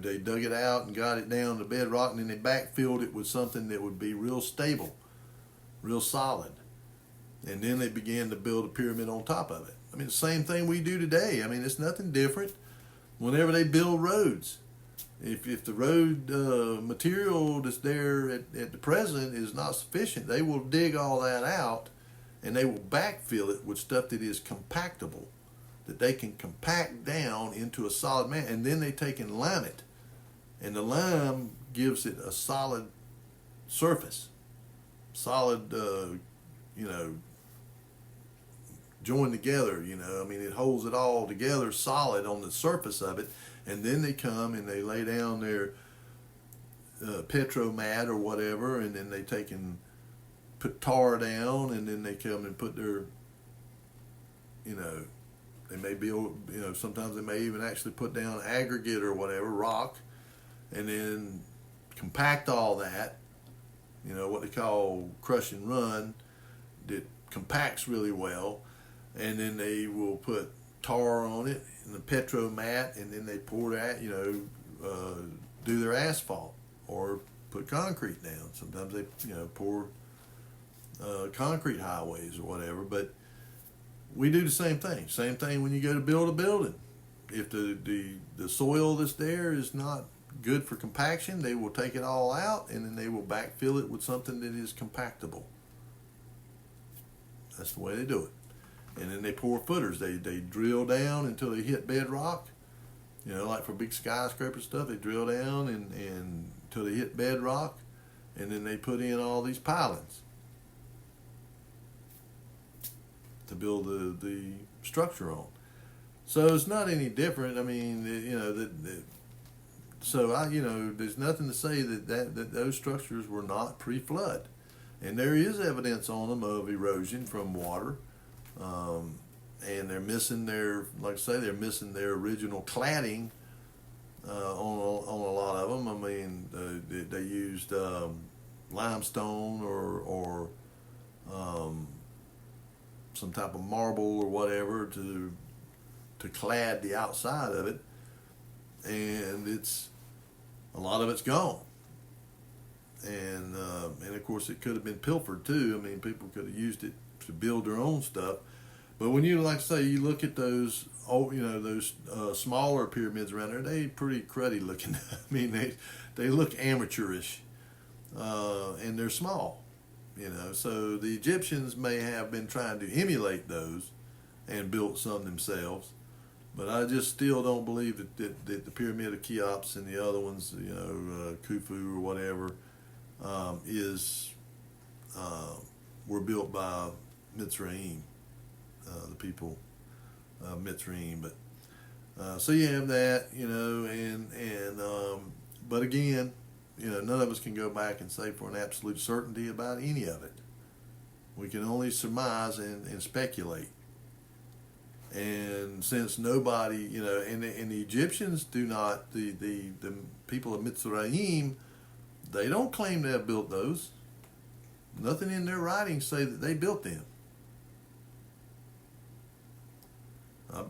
They dug it out and got it down to bedrock, and then they backfilled it with something that would be real stable, real solid. And then they began to build a pyramid on top of it. The same thing we do today. It's nothing different. Whenever they build roads, if the road material that's there at the present is not sufficient, they will dig all that out, and they will backfill it with stuff that is compactable, that they can compact down into a solid mass, and then they take and lime it, and the lime gives it a solid surface, solid, joined together. It holds it all together solid on the surface of it, and then they come and they lay down their petromat or whatever, and then they take and put tar down, and then they come and put their, they may build, sometimes they may even actually put down aggregate or whatever, rock, and then compact all that, what they call crush and run, that compacts really well, and then they will put tar on it and the petromat, and then they pour that, do their asphalt or put concrete down. Sometimes they, pour concrete highways or whatever, but we do the same thing. Same thing when you go to build a building. If the soil that's there is not good for compaction, they will take it all out, and then they will backfill it with something that is compactable. That's the way they do it. And then they pour footers. They drill down until they hit bedrock. Like for big skyscraper stuff, they drill down and until they hit bedrock, and then they put in all these pilings to build the structure on. So it's not any different. There's nothing to say that those structures were not pre-flood, and there is evidence on them of erosion from water, and they're missing they're missing their original cladding on a lot of them. They used limestone or some type of marble or whatever to clad the outside of it, and a lot of it's gone. And of course it could have been pilfered too. People could have used it to build their own stuff. But when you, like say, you look at those smaller pyramids around there, they pretty cruddy looking. They look amateurish, and they're small. So the Egyptians may have been trying to emulate those and built some themselves, But I just still don't believe that the Pyramid of Cheops and the other ones, Khufu or whatever, is were built by Mitzrayim, the people of Mitzrayim. But so you have that, but again, none of us can go back and say for an absolute certainty about any of it. We can only surmise and speculate. And since nobody, and the Egyptians do not, the people of Mitzrayim, they don't claim to have built those. Nothing in their writings say that they built them.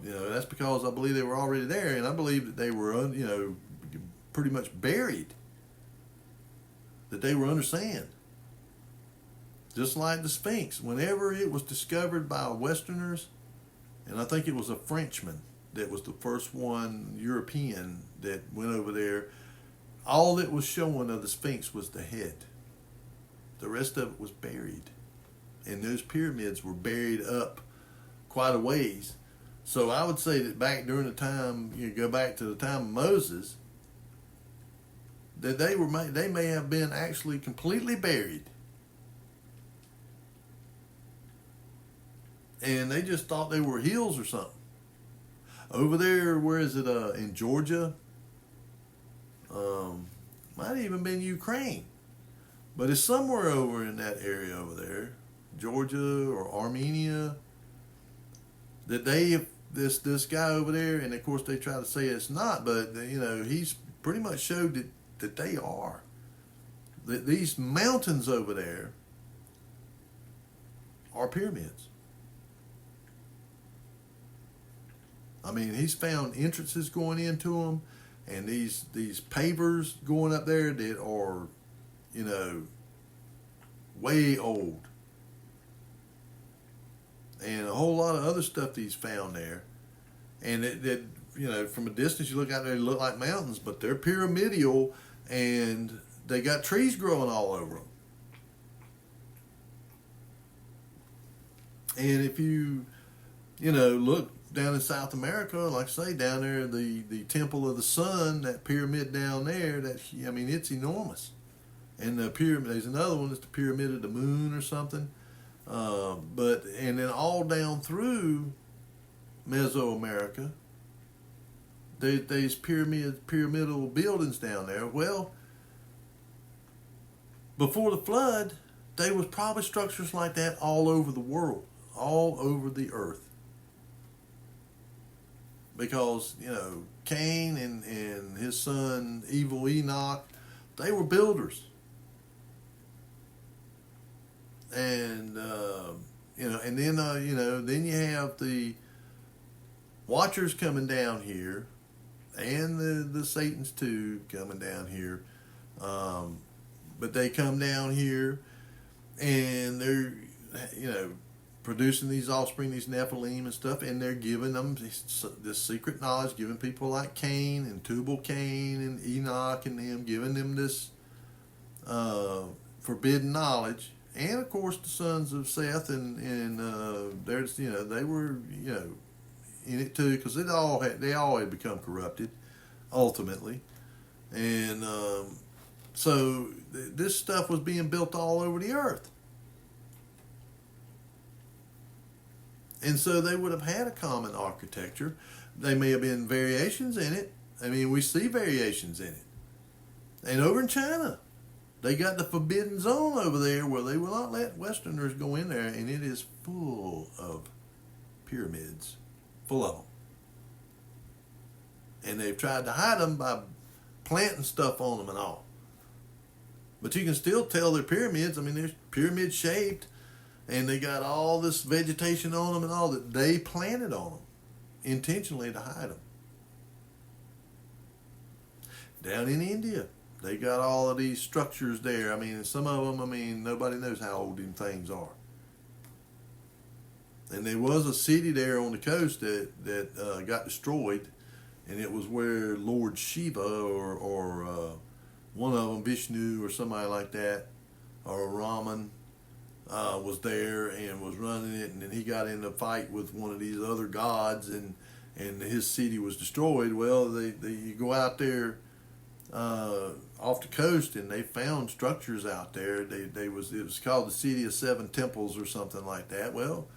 That's because I believe they were already there, and I believe that they were, pretty much buried. That they were under sand. Just like the Sphinx. Whenever it was discovered by Westerners, and I think it was a Frenchman that was the first one, European, that went over there, all that was showing of the Sphinx was the head. The rest of it was buried. And those pyramids were buried up quite a ways. So I would say that back during the time, go back to the time of Moses, that they may have been actually completely buried. And they just thought they were hills or something. Over there, where is it? In Georgia? Might even been Ukraine. But it's somewhere over in that area over there. Georgia or Armenia. That this guy over there, and of course they try to say it's not, but he's pretty much showed that they are. That these mountains over there are pyramids. I mean, he's found entrances going into them, and these pavers going up there that are, way old. And a whole lot of other stuff that he's found there. And from a distance you look out there, they look like mountains, but they're pyramidal, and they got trees growing all over them. And if you, look down in South America, like I say, down there, the Temple of the Sun, that pyramid down there, it's enormous. And the pyramid, there's another one that's the Pyramid of the Moon or something. And then all down through Mesoamerica, there's pyramidal buildings down there. Well, before the flood, there was probably structures like that all over the world, all over the earth. Because, Cain and his son, evil Enoch, they were builders. And, and then you have the Watchers coming down here, and the Satans too coming down here. But they come down here, and they're, producing these offspring, these Nephilim and stuff, and they're giving them this secret knowledge, giving people like Cain and Tubal-Cain and Enoch and them, giving them this forbidden knowledge. And of course the sons of Seth and there's they were in it too, because they all had become corrupted ultimately, and so this stuff was being built all over the earth. And so they would have had a common architecture. They may have been variations in it. I mean, we see variations in it. And over in China, they got the forbidden zone over there where they will not let Westerners go in there, and it is full of pyramids, full of them. And they've tried to hide them by planting stuff on them and all. But you can still tell they're pyramids. I mean, they're pyramid shaped. And they got all this vegetation on them and all that they planted on them intentionally to hide them. Down in India, they got all of these structures there. I mean, some of them, nobody knows how old them things are. And there was a city there on the coast that got destroyed, and it was where Lord Shiva or one of them, Vishnu or somebody like that, or Raman, was there and was running it, and then he got in a fight with one of these other gods, and and his city was destroyed. Well, you go out there off the coast, and they found structures out there. It was called the City of Seven Temples or something like that. Well,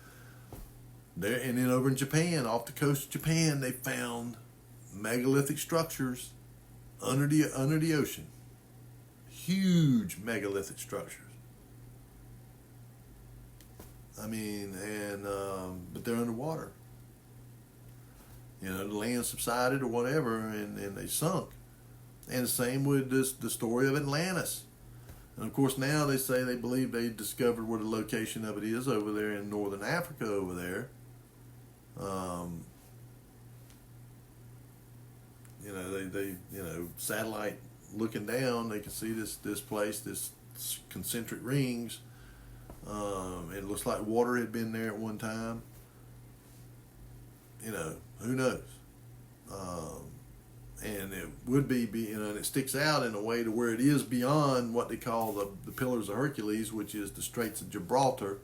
there, and then over in Japan, off the coast of Japan, they found megalithic structures under the ocean. Huge megalithic structures. I mean, and but they're underwater. You know, the land subsided or whatever, and they sunk. And the same with the story of Atlantis. And of course, now they say they believe they discovered where the location of it is over there in northern Africa over there. You know, they satellite looking down, they can see this place, this concentric rings. It looks like water had been there at one time. You know, who knows? And it would be, and it sticks out in a way to where it is beyond what they call the Pillars of Hercules, which is the Straits of Gibraltar.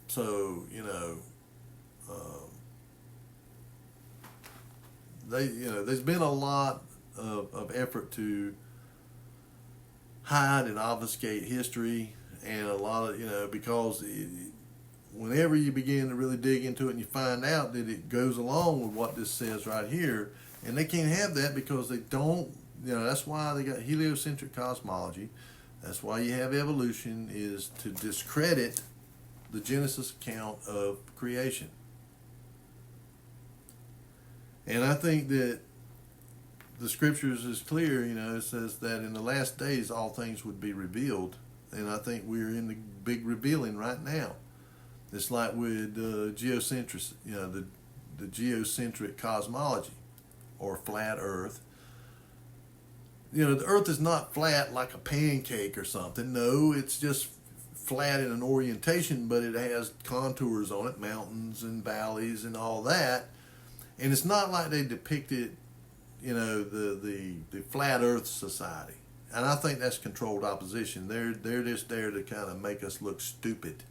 So, there's been a lot of effort to hide and obfuscate history, and a lot of, because whenever you begin to really dig into it and you find out that it goes along with what this says right here, and they can't have that because they don't, that's why they got heliocentric cosmology. That's why you have evolution, is to discredit the Genesis account of creation. And I think that the scriptures is clear, it says that in the last days all things would be revealed. And I think we're in the big revealing right now. It's like with geocentric, the geocentric cosmology, or flat Earth. The Earth is not flat like a pancake or something. No, it's just flat in an orientation, but it has contours on it, mountains and valleys and all that. And it's not like they depicted, the flat Earth society. And I think that's controlled opposition. They're just there to kind of make us look stupid.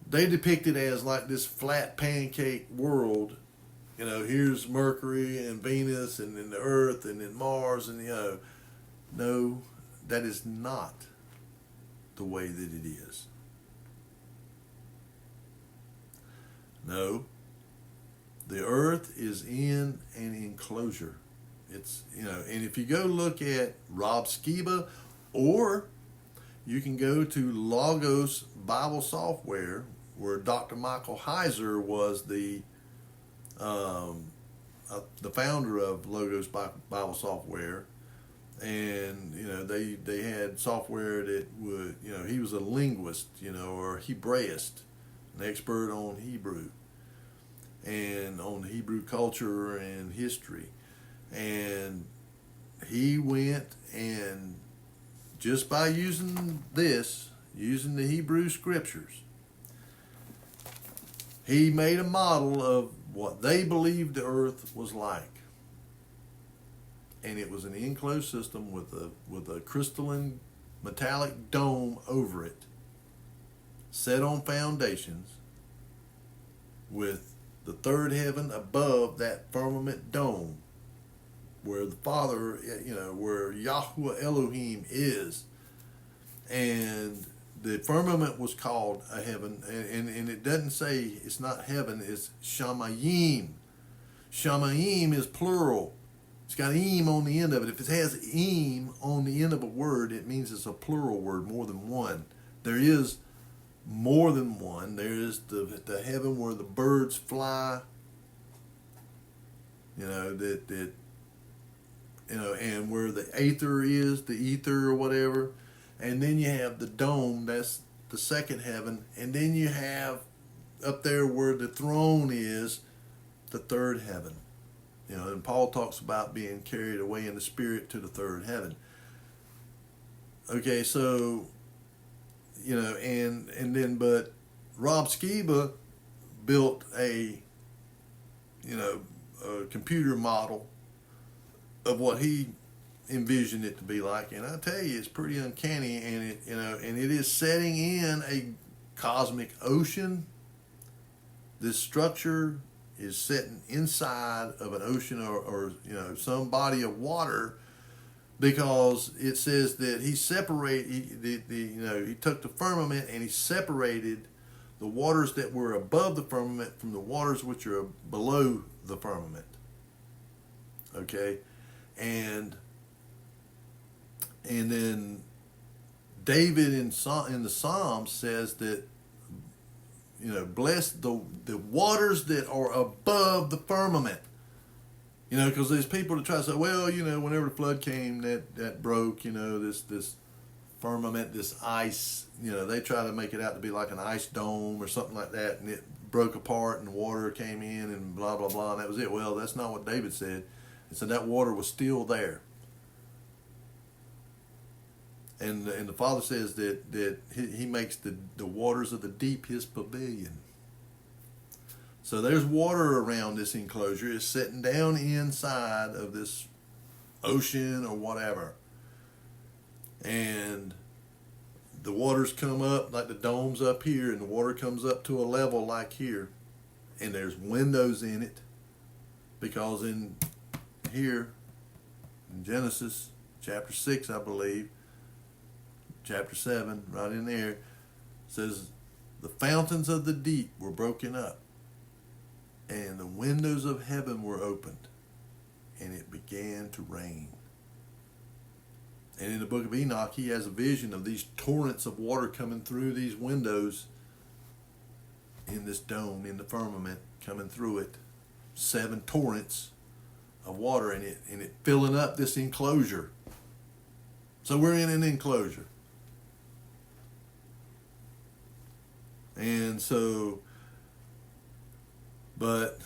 They depict it as like this flat pancake world. Here's Mercury and Venus and then the Earth and then Mars and no, that is not the way that it is. No, the Earth is in an enclosure. It's, and if you go look at Rob Skiba, or you can go to Logos Bible Software, where Dr. Michael Heiser was the founder of Logos Bible Software, and they had software that would, he was a linguist, or Hebraist, an expert on Hebrew and on Hebrew culture and history, and he went and just by using the Hebrew scriptures, he made a model of what they believed the earth was like. And it was an enclosed system with a crystalline metallic dome over it, set on foundations, with the third heaven above that firmament dome, where the Father, where Yahweh Elohim is. And the firmament was called a heaven, and it doesn't say it's not heaven, it's Shamayim. Shamayim is plural. It's got im on the end of it. If it has im on the end of a word, it means it's a plural word, more than one. There is more than one. There is the heaven where the birds fly, and where the aether is, the ether or whatever. And then you have the dome, that's the second heaven. And then you have up there where the throne is, the third heaven. And Paul talks about being carried away in the spirit to the third heaven. Okay, so, but Rob Skiba built a computer model of what he envisioned it to be like, and I tell you, it's pretty uncanny, and it is setting in a cosmic ocean this structure is sitting inside of an ocean or some body of water, because it says that he took the firmament and he separated the waters that were above the firmament from the waters which are below the firmament. Okay, and then David in the Psalms says that, bless the waters that are above the firmament. Because there's people that try to say, well, whenever the flood came, that broke, this firmament, this ice, they try to make it out to be like an ice dome or something like that, and it broke apart and water came in and blah, blah, blah, and that was it. Well, that's not what David said. He said that water was still there. And the Father says that he makes the waters of the deep his pavilion. So there's water around this enclosure. It's sitting down inside of this ocean or whatever. And the waters come up like the dome's up here, and the water comes up to a level like here. And there's windows in it, because in here, in Genesis chapter 6, I believe, chapter 7, right in there, says the fountains of the deep were broken up, and the windows of heaven were opened, and it began to rain. And in the book of Enoch, he has a vision of these torrents of water coming through these windows in this dome, in the firmament, coming through it. 7 torrents of water, and it filling up this enclosure. So we're in an enclosure. And so, but,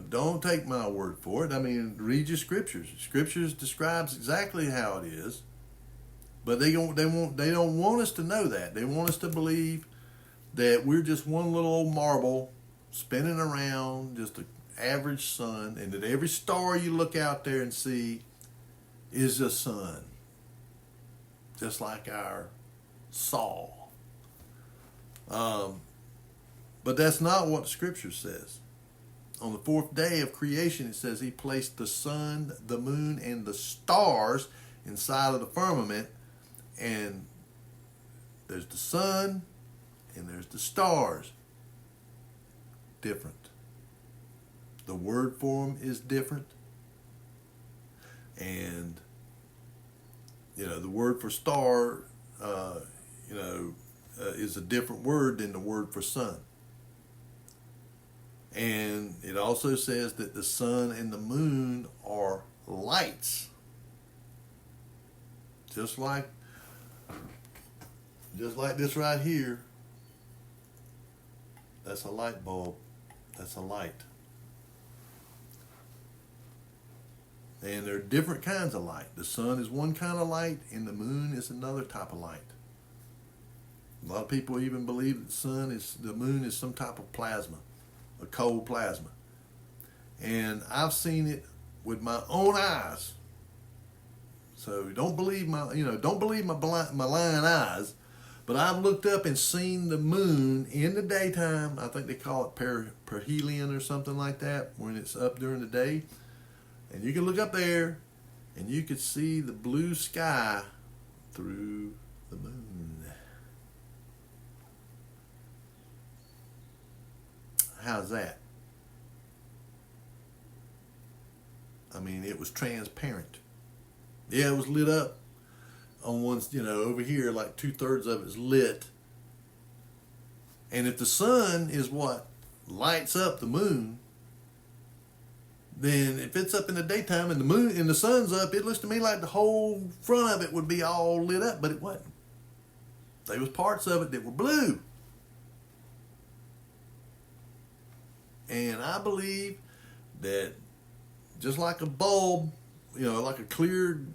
don't take my word for it. I mean, read your scriptures. Scriptures describes exactly how it is. But they don't want us to know that. They want us to believe that we're just one little old marble spinning around, just an average sun, and that every star you look out there and see is a sun. Just like our Saul. But that's not what the scripture says. On the 4th day of creation, it says he placed the sun, the moon, and the stars inside of the firmament. And there's the sun and there's the stars. Different. The word for them is different. And, the word for star, is a different word than the word for sun. And it also says that the sun and the moon are lights. Just like this right here. That's a light bulb. That's a light. And there are different kinds of light. The sun is one kind of light, and the moon is another type of light. A lot of people even believe that the moon is some type of plasma, a cold plasma. And I've seen it with my own eyes. So don't believe my lying eyes. But I've looked up and seen the moon in the daytime. I think they call it perihelion or something like that, when it's up during the day. And you can look up there and you can see the blue sky through the moon. How's that? I mean, it was transparent. Yeah, it was lit up on one, over here, like 2/3 of it's lit. And if the sun is what lights up the moon, then if it's up in the daytime and the moon and the sun's up, it looks to me like the whole front of it would be all lit up, but it wasn't. There was parts of it that were blue. And I believe that just like a bulb, like a clear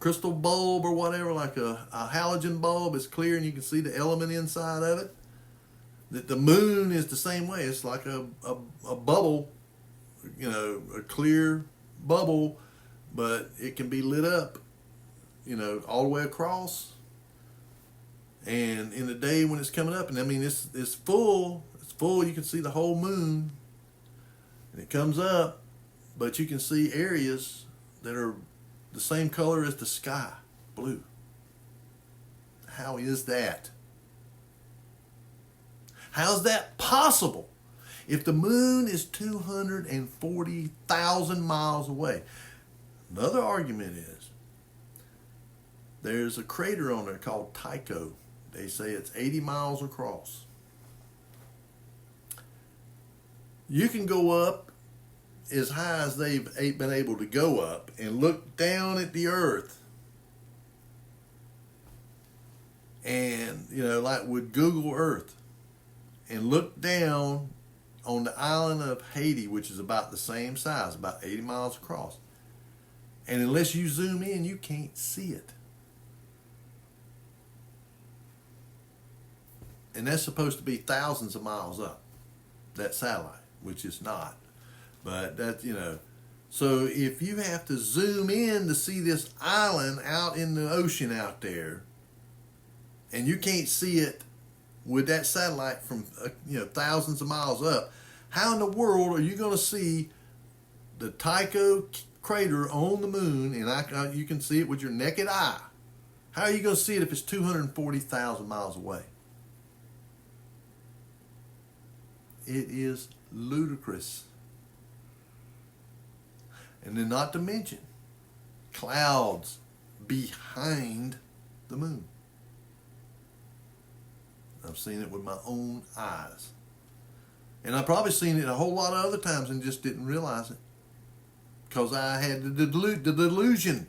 crystal bulb or whatever, like a halogen bulb is clear and you can see the element inside of it, that the moon is the same way. It's like a bubble, a clear bubble, but it can be lit up, all the way across. And in the day when it's coming up, and I mean, it's full full, you can see the whole moon, and it comes up, but you can see areas that are the same color as the sky, blue. How is that? How's that possible? If the moon is 240,000 miles away. Another argument is there's a crater on there called Tycho. They say it's 80 miles across. You can go up as high as they've been able to go up and look down at the earth. And, like with Google Earth, and look down on the island of Haiti, which is about the same size, about 80 miles across. And unless you zoom in, you can't see it. And that's supposed to be thousands of miles up, that satellite, which is not. But that, so if you have to zoom in to see this island out in the ocean out there, and you can't see it with that satellite from, thousands of miles up, how in the world are you going to see the Tycho crater on the moon, and you can see it with your naked eye? How are you going to see it if it's 240,000 miles away? It is ludicrous. And then not to mention clouds behind the moon. I've seen it with my own eyes. And I've probably seen it a whole lot of other times and just didn't realize it. Because I had the delusion.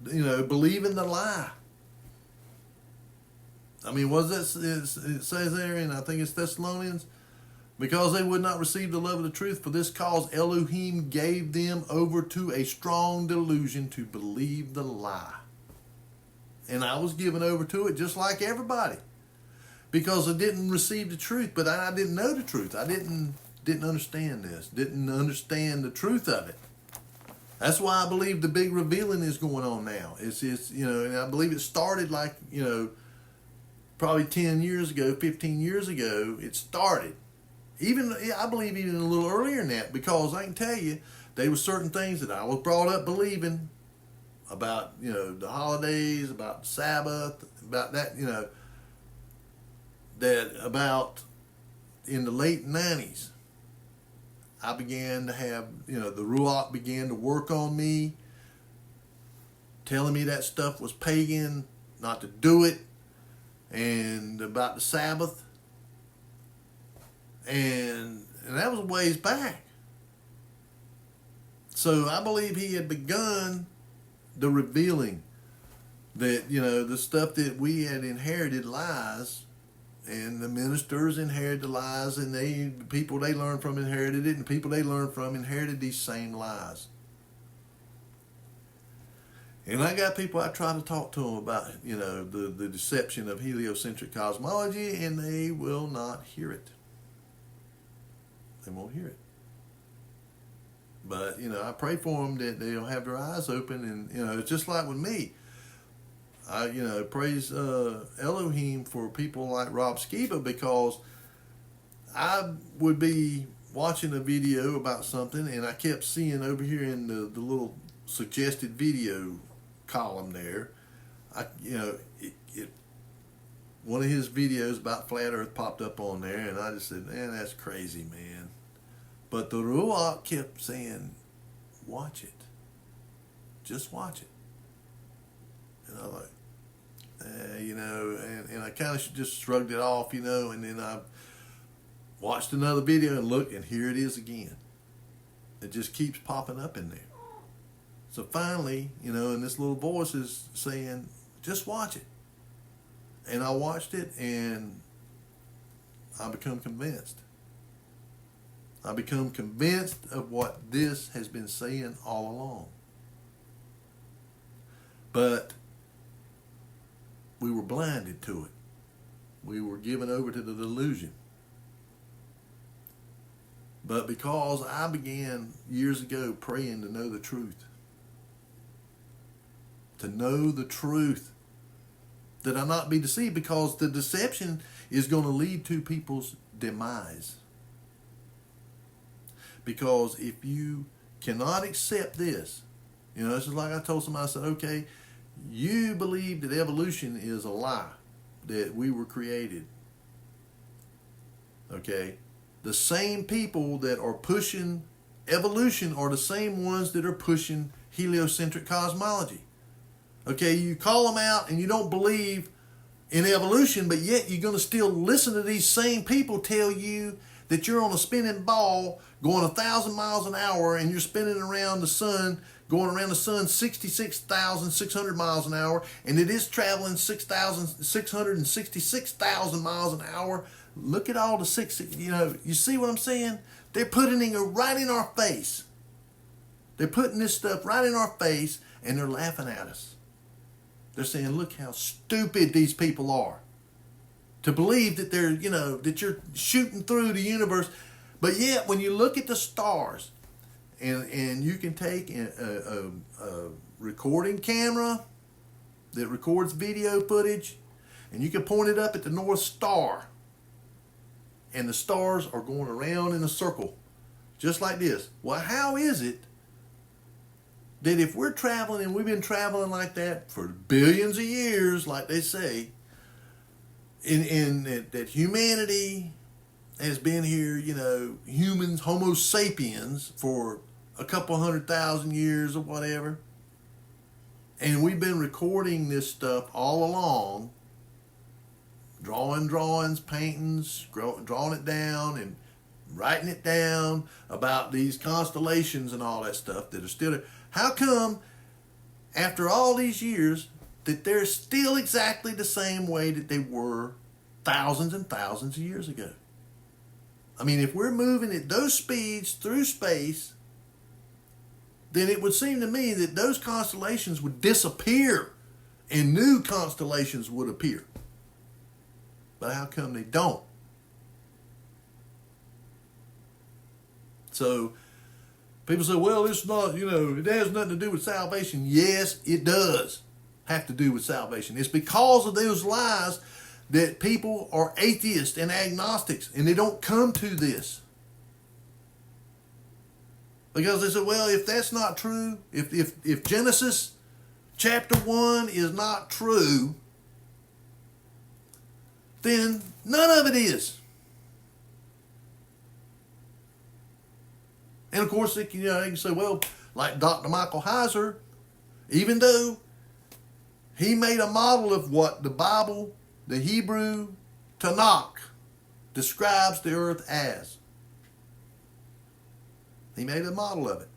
Believing the lie. I mean, what does it says there in, I think it's Thessalonians? Because they would not receive the love of the truth, for this cause Elohim gave them over to a strong delusion to believe the lie. And I was given over to it just like everybody. Because I didn't receive the truth, but I didn't know the truth. I didn't understand this, didn't understand the truth of it. That's why I believe the big revealing is going on now. It's and I believe it started like, probably 10 years ago, 15 years ago, it started. I believe even a little earlier than that, because I can tell you, there were certain things that I was brought up believing about, the holidays, about Sabbath, about that, that about in the late 90s, I began to have, the Ruach began to work on me, telling me that stuff was pagan, not to do it, and about the Sabbath. And that was a ways back. So I believe he had begun the revealing that, the stuff that we had inherited lies, and the ministers inherited the lies, and the people they learned from inherited it, and the people they learned from inherited these same lies. And I got people I try to talk to them about, the deception of heliocentric cosmology, and they will not hear it. They won't hear it. But, I pray for them that they'll have their eyes open, and, it's just like with me. I, praise Elohim for people like Rob Skiba, because I would be watching a video about something, and I kept seeing over here in the little suggested video column there, one of his videos about flat earth popped up on there, and I just said, man, that's crazy, man. But the Ruach kept saying, watch it. Just watch it. And I'm like, and I kind of just shrugged it off, and then I watched another video and looked, and here it is again. It just keeps popping up in there. So finally, and this little voice is saying, just watch it. And I watched it, and I become convinced. I become convinced of what this has been saying all along. But we were blinded to it. We were given over to the delusion. But because I began years ago praying to know the truth, that I not be deceived, because the deception is going to lead to people's demise. Because if you cannot accept this, this is like I told somebody, I said, okay, you believe that evolution is a lie, that we were created. Okay? The same people that are pushing evolution are the same ones that are pushing heliocentric cosmology. Okay, you call them out and you don't believe in evolution, but yet you're going to still listen to these same people tell you that you're on a spinning ball going 1,000 miles an hour and you're spinning around the sun, going around the sun 66,600 miles an hour, and it is traveling 666,000 miles an hour. Look at all the you see what I'm saying? They're putting it right in our face. They're putting this stuff right in our face and they're laughing at us. They're saying, look how stupid these people are. To believe that they're, that you're shooting through the universe. But yet, when you look at the stars, and you can take a recording camera that records video footage, and you can point it up at the North Star, and the stars are going around in a circle, just like this. Well, how is it that if we're traveling, and we've been traveling like that for billions of years, like they say, in that humanity has been here, humans, Homo sapiens, for a couple 100,000 years or whatever, and we've been recording this stuff all along, drawing drawings, paintings, drawing it down and writing it down about these constellations and all that stuff that are still there. How come after all these years that they're still exactly the same way that they were thousands and thousands of years ago? I mean, if we're moving at those speeds through space, then it would seem to me that those constellations would disappear and new constellations would appear. But how come they don't? So people say, well, it's not, it has nothing to do with salvation. Yes, it does have to do with salvation. It's because of those lies that people are atheists and agnostics, and they don't come to this. Because they say, well, if that's not true, if Genesis chapter 1 is not true, then none of it is. And of course, they can say, well, like Dr. Michael Heiser, even though he made a model of what the Bible, the Hebrew Tanakh, describes the earth as. He made a model of it.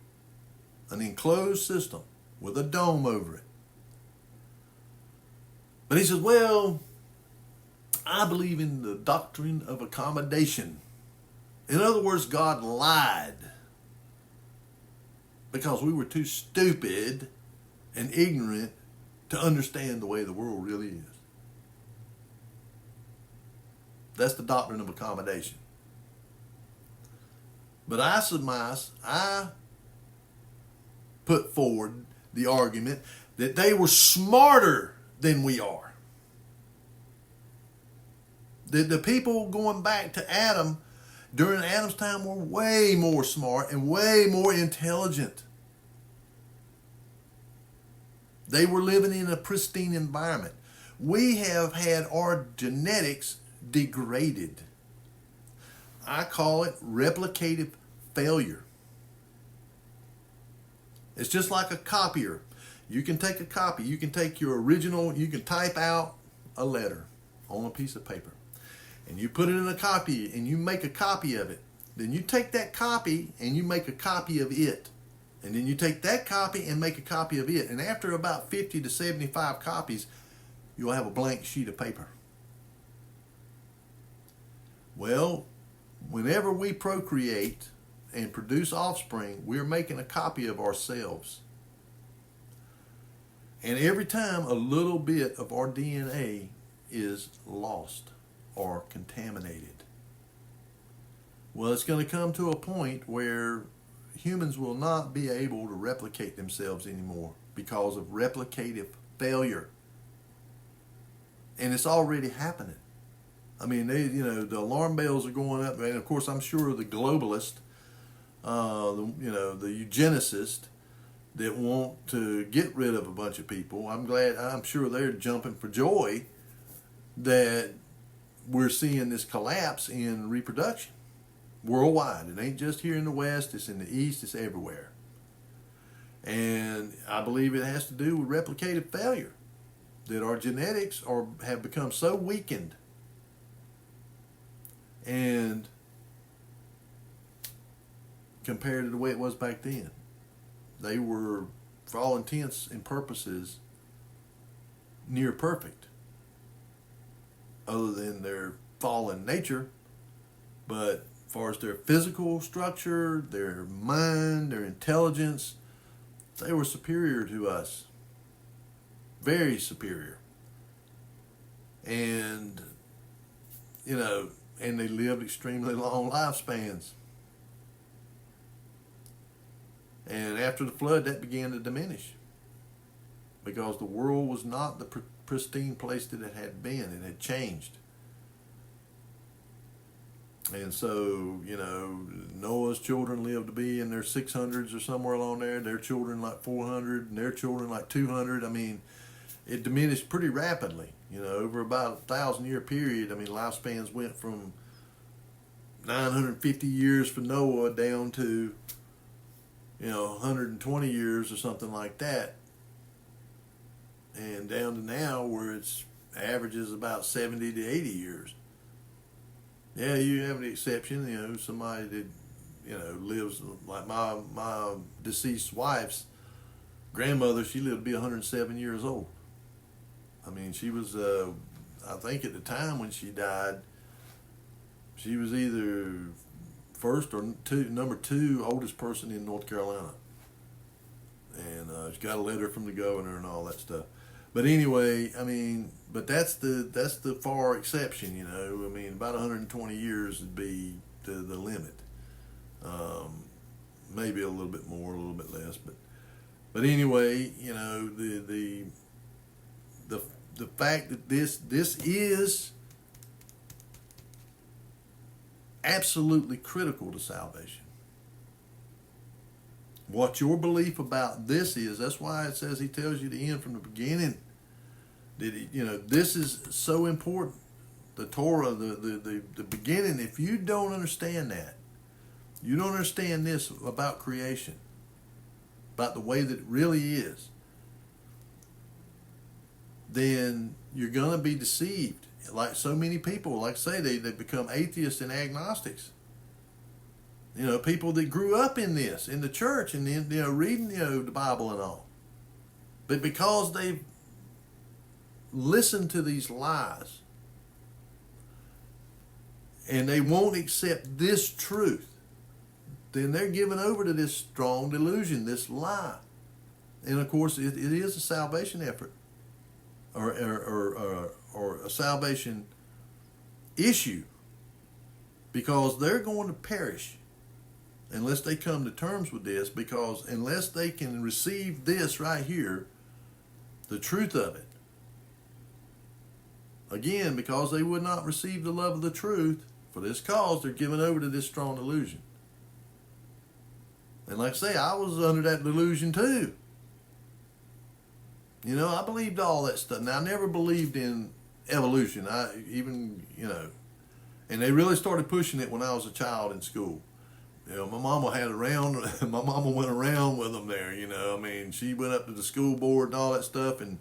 An enclosed system with a dome over it. But he says, well, I believe in the doctrine of accommodation. In other words, God lied because we were too stupid and ignorant to understand the way the world really is. That's the doctrine of accommodation. But I put forward the argument that they were smarter than we are. That the people going back to Adam during Adam's time were way more smart and way more intelligent. They were living in a pristine environment. We have had our genetics degraded. I call it replicative failure. It's just like a copier. You can take a copy. You can take your original, you can type out a letter on a piece of paper. And you put it in a copy and you make a copy of it. Then you take that copy and you make a copy of it. And then you take that copy and make a copy of it. And after about 50 to 75 copies, you'll have a blank sheet of paper. Well, whenever we procreate and produce offspring, we're making a copy of ourselves. And every time a little bit of our DNA is lost or contaminated, well, it's going to come to a point where humans will not be able to replicate themselves anymore because of replicative failure. And it's already happening. I mean, the alarm bells are going up, and of course, I'm sure the globalist, the eugenicist that want to get rid of a bunch of people. I'm sure they're jumping for joy that we're seeing this collapse in reproduction worldwide. It ain't just here in the West, it's in the East, it's everywhere. And I believe it has to do with replicative failure, that our genetics have become so weakened and compared to the way it was back then. They were, for all intents and purposes, near perfect, other than their fallen nature. But as far as their physical structure, their mind, their intelligence, they were superior to us. Very superior. And, and they lived extremely long lifespans. And after the flood, that began to diminish, because the world was not the pristine place that it had been. It had changed. And so, Noah's children lived to be in their 600s or somewhere along there. Their children like 400, and their children like 200. I mean, it diminished pretty rapidly. Over about 1,000-year period. I mean, lifespans went from 950 years for Noah down to 120 years or something like that, and down to now where it's averages about 70 to 80 years. Yeah, you have an exception, somebody that, lives like my deceased wife's grandmother. She lived to be 107 years old. I mean, she was, I think at the time when she died, she was either first or number two oldest person in North Carolina, and she got a letter from the governor and all that stuff. But anyway, I mean, but that's the far exception, I mean, about 120 years would be the limit. Maybe a little bit more, a little bit less, but anyway, the fact that this is absolutely critical to salvation. What your belief about this is, that's why it says he tells you the end from the beginning. That this is so important. The Torah, the beginning, if you don't understand that, you don't understand this about creation, about the way that it really is, then you're going to be deceived. Like so many people, like I say, they become atheists and agnostics. People that grew up in this, in the church, and then, reading, the Bible and all. But because they've listened to these lies, and they won't accept this truth, then they're given over to this strong delusion, this lie. And of course, it is a salvation effort, or a salvation issue, because they're going to perish unless they come to terms with this, because unless they can receive this right here, the truth of it. Again, because they would not receive the love of the truth, for this cause they're given over to this strong delusion. And like I say, I was under that delusion too. I believed all that stuff. Now, I never believed in evolution. And they really started pushing it when I was a child in school. My mama my mama went around with them there, I mean, she went up to the school board and all that stuff and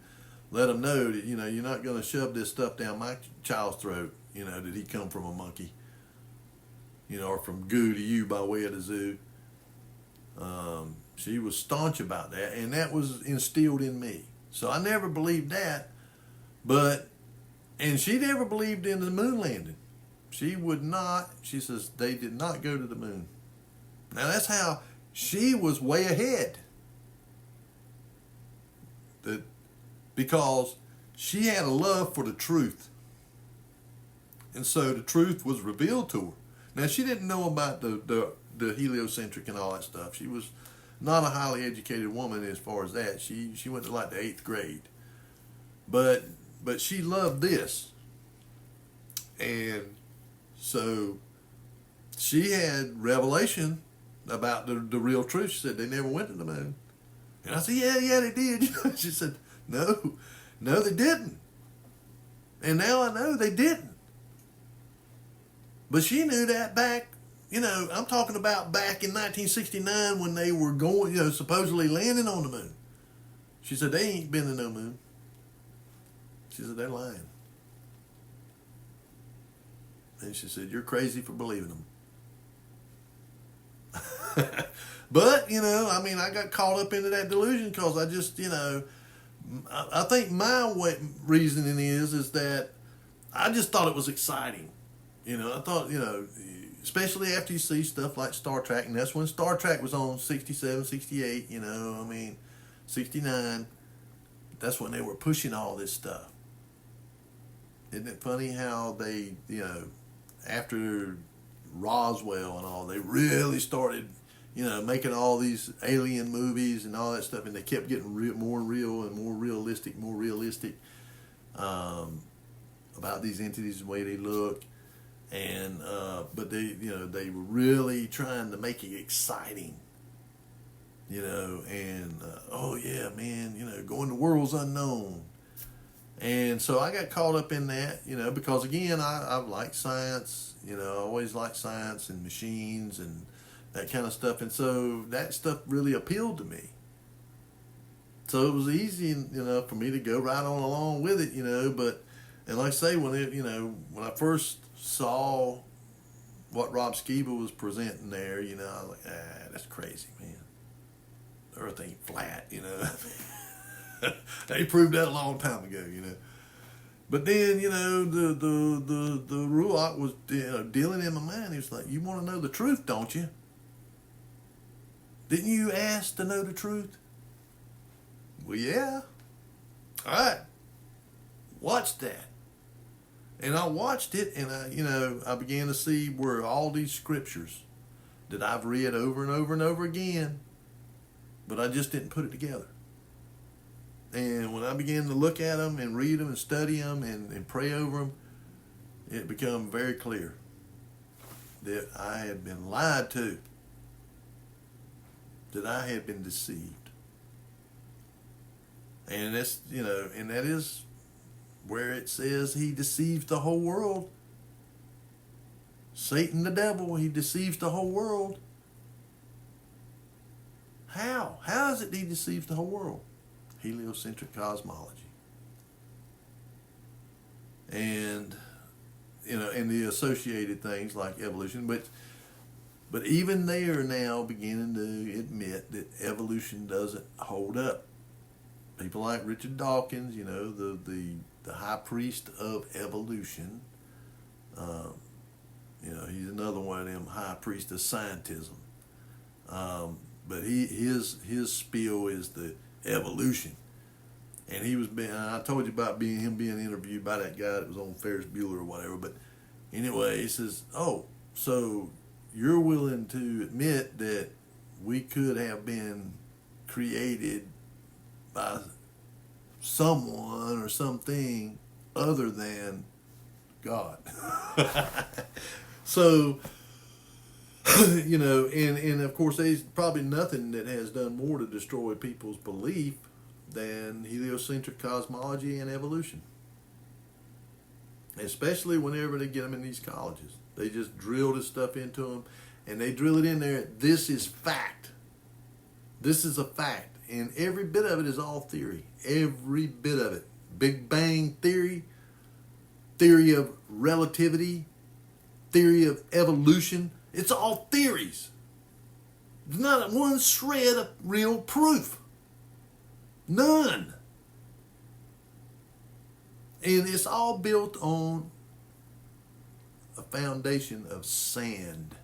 let them know that, you're not going to shove this stuff down my child's throat, that he come from a monkey, or from goo to you by way of the zoo. She was staunch about that, and that was instilled in me. So I never believed that, and she never believed in the moon landing. She says they did not go to the moon. Now that's how she was way ahead. Because she had a love for the truth. And so the truth was revealed to her. Now she didn't know about the heliocentric and all that stuff. She was not a highly educated woman as far as that. She went to like the 8th grade. But she loved this. And so she had revelation about the real truth. She said they never went to the moon. And I said, yeah, they did. She said, no, they didn't. And now I know they didn't. But she knew that back, I'm talking about back in 1969 when they were going, supposedly landing on the moon. She said, they ain't been to no moon. She said, they're lying. And she said, you're crazy for believing them. But, I got caught up into that delusion because I just, I think my reasoning is that I just thought it was exciting. I thought, especially after you see stuff like Star Trek, and that's when Star Trek was on 67, 68, 69. That's when they were pushing all this stuff. Isn't it funny how they, after Roswell and all, they really started, making all these alien movies and all that stuff, and they kept getting more real and more realistic about these entities, the way they look. And but they were really trying to make it exciting, and oh yeah, man, going to worlds unknown. And so I got caught up in that, because again, I like science, I always liked science and machines and that kind of stuff. And so that stuff really appealed to me. So it was easy, for me to go right on along with it, but, and like I say, when I first saw what Rob Skiba was presenting there, I was like, that's crazy, man. The Earth ain't flat, They proved that a long time ago, But then, the Ruach was dealing in my mind. He was like, you want to know the truth, don't you? Didn't you ask to know the truth? Well, yeah. All right. Watch that. And I watched it, and I began to see where all these scriptures that I've read over and over and over again, but I just didn't put it together. And when I began to look at them and read them and study them and pray over them, it became very clear that I had been lied to, that I had been deceived. And that's, and that is where it says he deceives the whole world. Satan the devil, he deceives the whole world. How? How is it he deceives the whole world? Heliocentric cosmology. And, and the associated things like evolution. But even they are now beginning to admit that evolution doesn't hold up. People like Richard Dawkins, the high priest of evolution, he's another one of them high priests of scientism. But his spiel is the evolution. And I told you about him being interviewed by that guy that was on Ferris Bueller or whatever. But anyway, he says, oh, so you're willing to admit that we could have been created by someone or something other than God. So, and of course, there's probably nothing that has done more to destroy people's belief than heliocentric cosmology and evolution. Especially whenever they get them in these colleges. They just drill this stuff into them, and they drill it in there. This is fact. This is a fact. And every bit of it is all theory. Every bit of it. Big Bang theory, theory of relativity, theory of evolution. It's all theories. There's not one shred of real proof. None. And it's all built on a foundation of sand.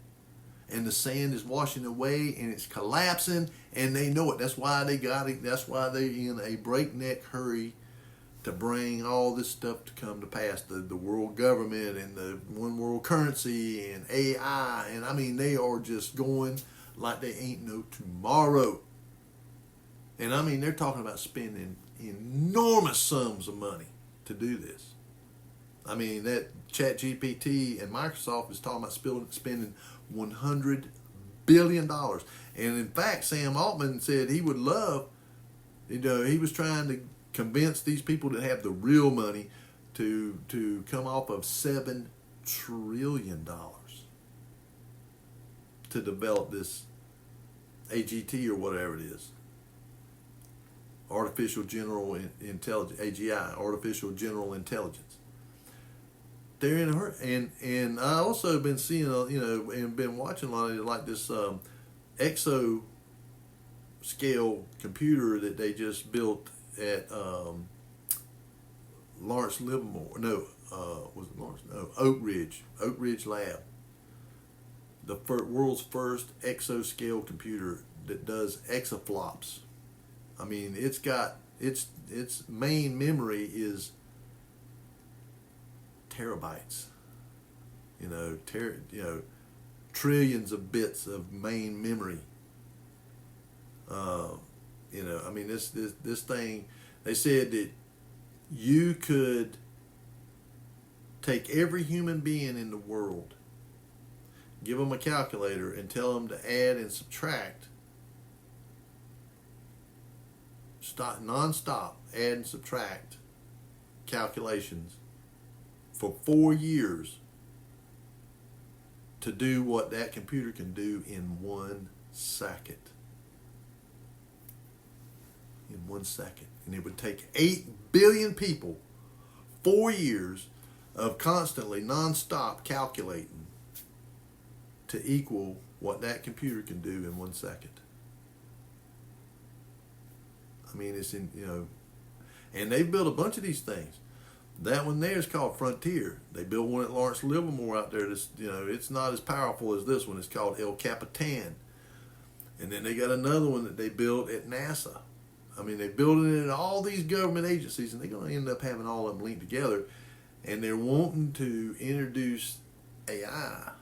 And the sand is washing away and it's collapsing, and they know it. That's why they got it. That's why they're in a breakneck hurry to bring all this stuff to come to pass. The world government and the one world currency and AI. And I mean, they are just going like they ain't no tomorrow. And I mean, they're talking about spending enormous sums of money to do this. I mean, that ChatGPT and Microsoft is talking about spending $100 billion. And in fact, Sam Altman said he would love, he was trying to convince these people that have the real money to come off of $7 trillion to develop this AGT or whatever it is. Artificial General Intelligence, AGI, Artificial General Intelligence. They're in a hurry. And I also been seeing, and been watching a lot of like this exo scale computer that they just built at Lawrence Livermore. No, was it Lawrence? No, Oak Ridge Lab. The world's first exascale computer that does exaflops. I mean, it's got its main memory is terabytes. Trillions of bits of main memory. I mean, this thing. They said that you could take every human being in the world, give them a calculator, and tell them to add and subtract. Non-stop add and subtract calculations for 4 years to do what that computer can do in 1 second. In 1 second. And it would take 8 billion people 4 years of constantly non-stop calculating to equal what that computer can do in 1 second. I mean, it's and they've built a bunch of these things. That one there is called Frontier. They built one at Lawrence Livermore out there that's, it's not as powerful as this one. It's called El Capitan. And then they got another one that they built at NASA. I mean, they're building it at all these government agencies, and they're going to end up having all of them linked together. And they're wanting to introduce AI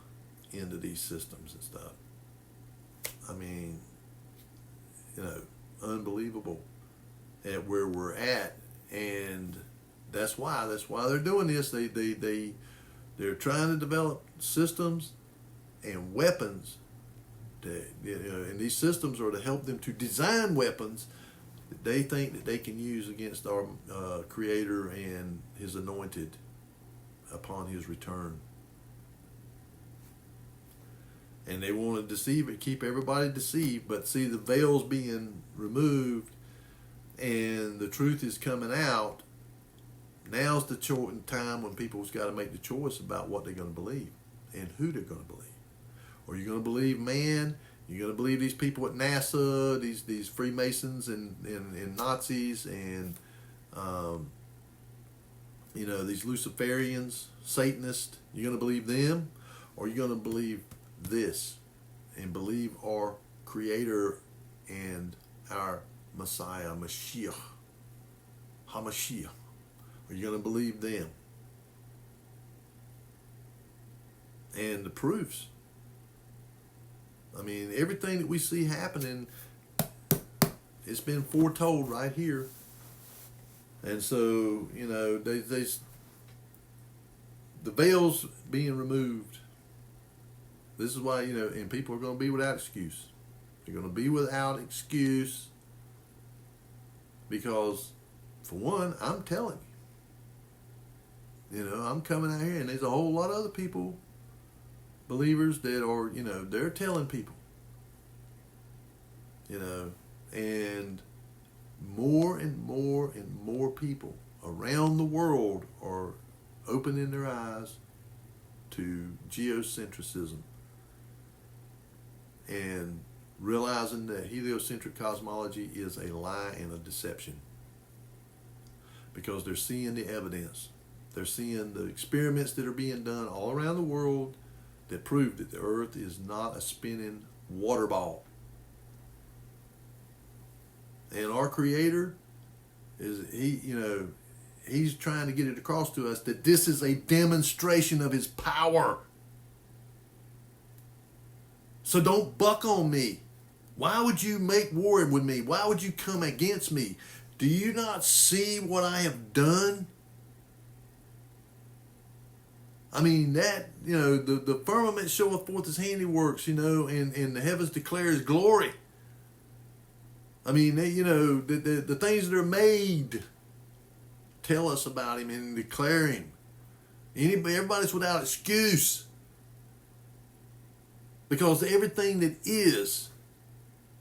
into these systems and stuff. I mean, unbelievable at where we're at, and that's why they're doing this. They're trying to develop systems and weapons that, and these systems are to help them to design weapons that they think that they can use against our Creator and His anointed upon His return. And they want to deceive it, keep everybody deceived, but see the veil's being removed and the truth is coming out. Now's the time when people's got to make the choice about what they're going to believe and who they're going to believe. Are you going to believe man? You're going to believe these people at NASA, these Freemasons and Nazis and these Luciferians, Satanists? You're going to believe them, or you're going to believe this and believe our Creator and our Messiah, Mashiach, HaMashiach? Are you going to believe them? And the proofs. I mean, everything that we see happening, it's been foretold right here. And so, the veil's being removed. This is why, and people are going to be without excuse. They're going to be without excuse because, for one, I'm telling you. I'm coming out here, and there's a whole lot of other people, believers, that are, they're telling people. And more and more and more people around the world are opening their eyes to geocentrism and realizing that heliocentric cosmology is a lie and a deception, because they're seeing the evidence. They're seeing the experiments that are being done all around the world that prove that the earth is not a spinning water ball. And our Creator He's trying to get it across to us that this is a demonstration of His power. So don't buck on me. Why would you make war with me? Why would you come against me? Do you not see what I have done? I mean, that, the firmament showeth forth his handiworks, and the heavens declare his glory. I mean, the things that are made tell us about him and declare him. Everybody's without excuse. Because everything that is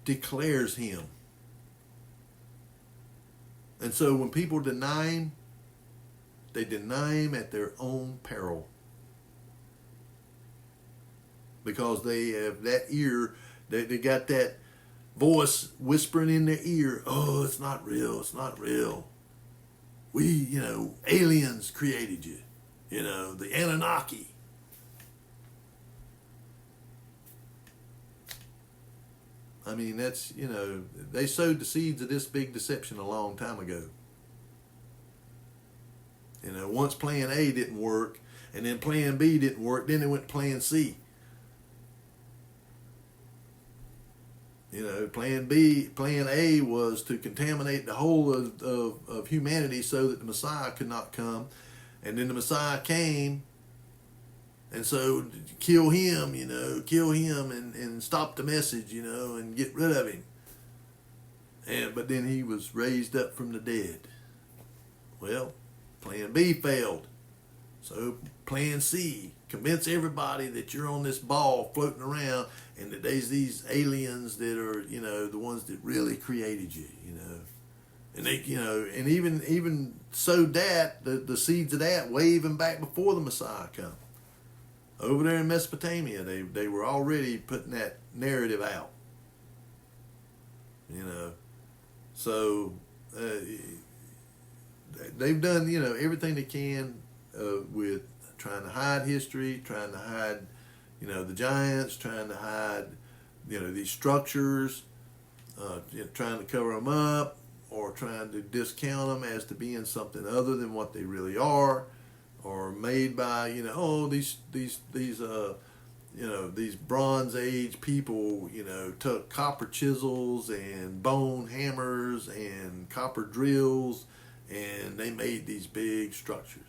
declares him. And so when people deny him, they deny him at their own peril. Because they have that ear, they got that voice whispering in their ear, oh, it's not real, it's not real. We, aliens created you. The Anunnaki. I mean, that's, they sowed the seeds of this big deception a long time ago. Once plan A didn't work, and then plan B didn't work, then they went to plan C. Plan A was to contaminate the whole of humanity so that the Messiah could not come. And then the Messiah came, and so kill him and stop the message, and get rid of him. But then he was raised up from the dead. Well, plan B failed. So plan C, convince everybody that you're on this ball floating around and that there's these aliens that are, the ones that really created you, And they, and even sowed that, the seeds of that way even back before the Messiah come. Over there in Mesopotamia, they were already putting that narrative out. So they've done, everything they can with trying to hide history, trying to hide, the giants, trying to hide, these structures, trying to cover them up, or trying to discount them as to being something other than what they really are, or made by, these Bronze Age people, took copper chisels and bone hammers and copper drills, and they made these big structures.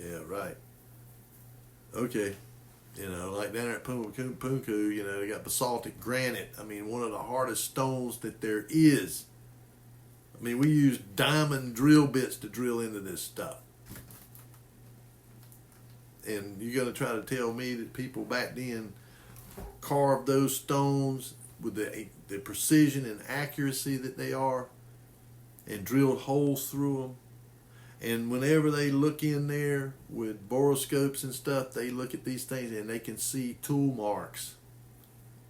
Yeah, right. Okay. Like down there at Punku, they got basaltic granite. I mean, one of the hardest stones that there is. I mean, we use diamond drill bits to drill into this stuff. And you're going to try to tell me that people back then carved those stones with the precision and accuracy that they are and drilled holes through them. And whenever they look in there with boroscopes and stuff, they look at these things and they can see tool marks,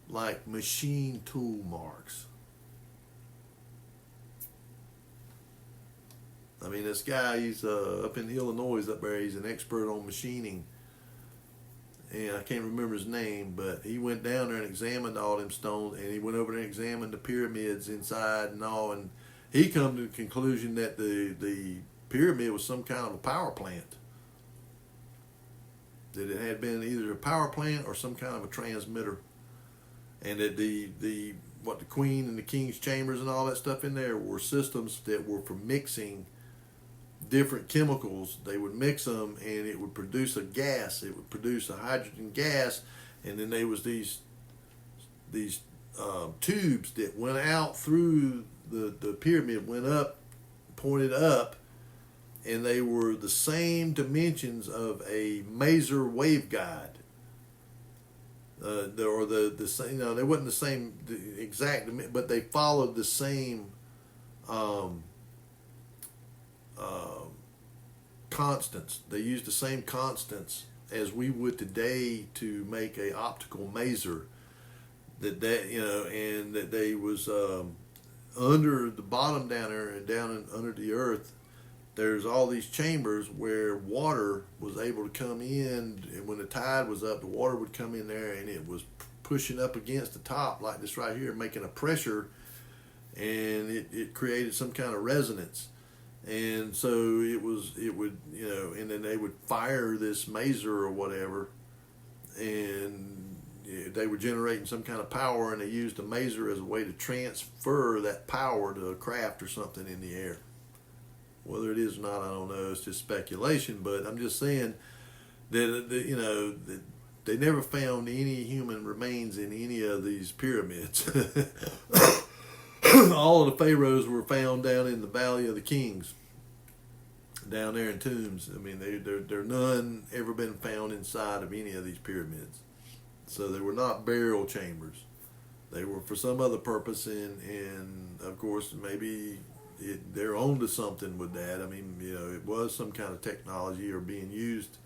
like machine tool marks. I mean, this guy, he's up in Illinois up there. He's an expert on machining. And I can't remember his name, but he went down there and examined all them stones, and he went over there and examined the pyramids inside and all, and he come to the conclusion that the pyramid was some kind of a power plant. That it had been either a power plant or some kind of a transmitter. And that the queen and the king's chambers and all that stuff in there were systems that were for mixing different chemicals. They would mix them and it would produce a gas. It would produce a hydrogen gas, and then there was these tubes that went out through the pyramid, went up, pointed up, and they were the same dimensions of a maser waveguide. The same, they wasn't the same exact, but they followed the same constants. They used the same constants as we would today to make a optical maser. And that they was under the bottom down there and down under the earth. There's all these chambers where water was able to come in, and when the tide was up, the water would come in there, and it was pushing up against the top like this right here, making a pressure, and it created some kind of resonance. And so it would, and then they would fire this maser or whatever, and they were generating some kind of power, and they used the maser as a way to transfer that power to a craft or something in the air. Whether it is or not, I don't know. It's just speculation. But I'm just saying that they never found any human remains in any of these pyramids. All of the pharaohs were found down in the Valley of the Kings, down there in tombs. I mean, there none ever been found inside of any of these pyramids. So they were not burial chambers. They were for some other purpose, and of course maybe they're onto something with that. I mean, it was some kind of technology or being used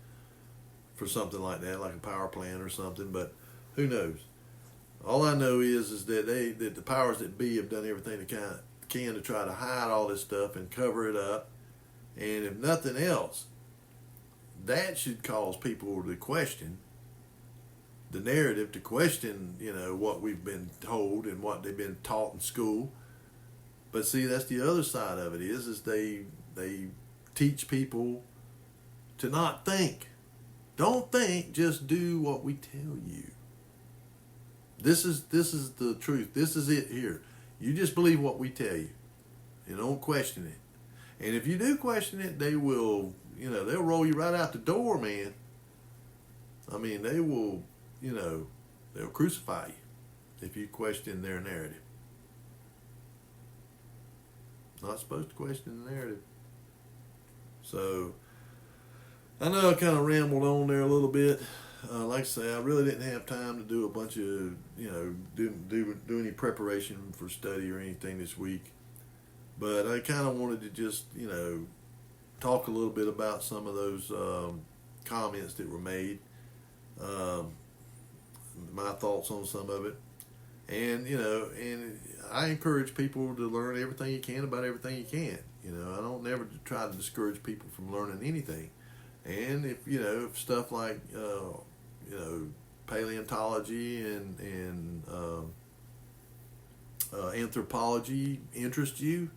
for something like that, like a power plant or something. But who knows? All I know is that that the powers that be have done everything they can to try to hide all this stuff and cover it up. And if nothing else, that should cause people to question the narrative, to question, what we've been told and what they've been taught in school. But see, that's the other side of it is they teach people to not think. Don't think, just do what we tell you. This is the truth. This is it here. You just believe what we tell you. You don't question it. And if you do question it, they will, they'll roll you right out the door, man. I mean, they will, they'll crucify you if you question their narrative. Not supposed to question the narrative. So, I know I kind of rambled on there a little bit. Like I say, I really didn't have time to do a bunch of, do any preparation for study or anything this week. But I kind of wanted to just, talk a little bit about some of those comments that were made, my thoughts on some of it. And, and I encourage people to learn everything you can about everything you can. I don't never try to discourage people from learning anything. And if stuff like, paleontology and anthropology interests you,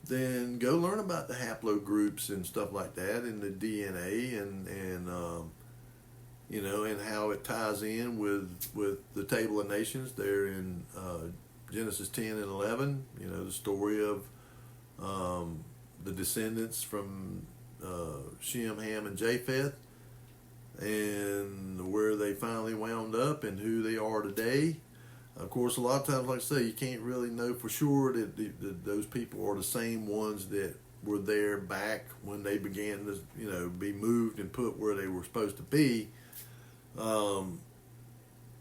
then go learn about the haplogroups and stuff like that, and the DNA and and how it ties in with the Table of Nations there in Genesis 10 and 11. The story of the descendants from Shem, Ham, and Japheth, and where they finally wound up and who they are today. Of course, a lot of times, like I say, you can't really know for sure that those people are the same ones that were there back when they began to, be moved and put where they were supposed to be,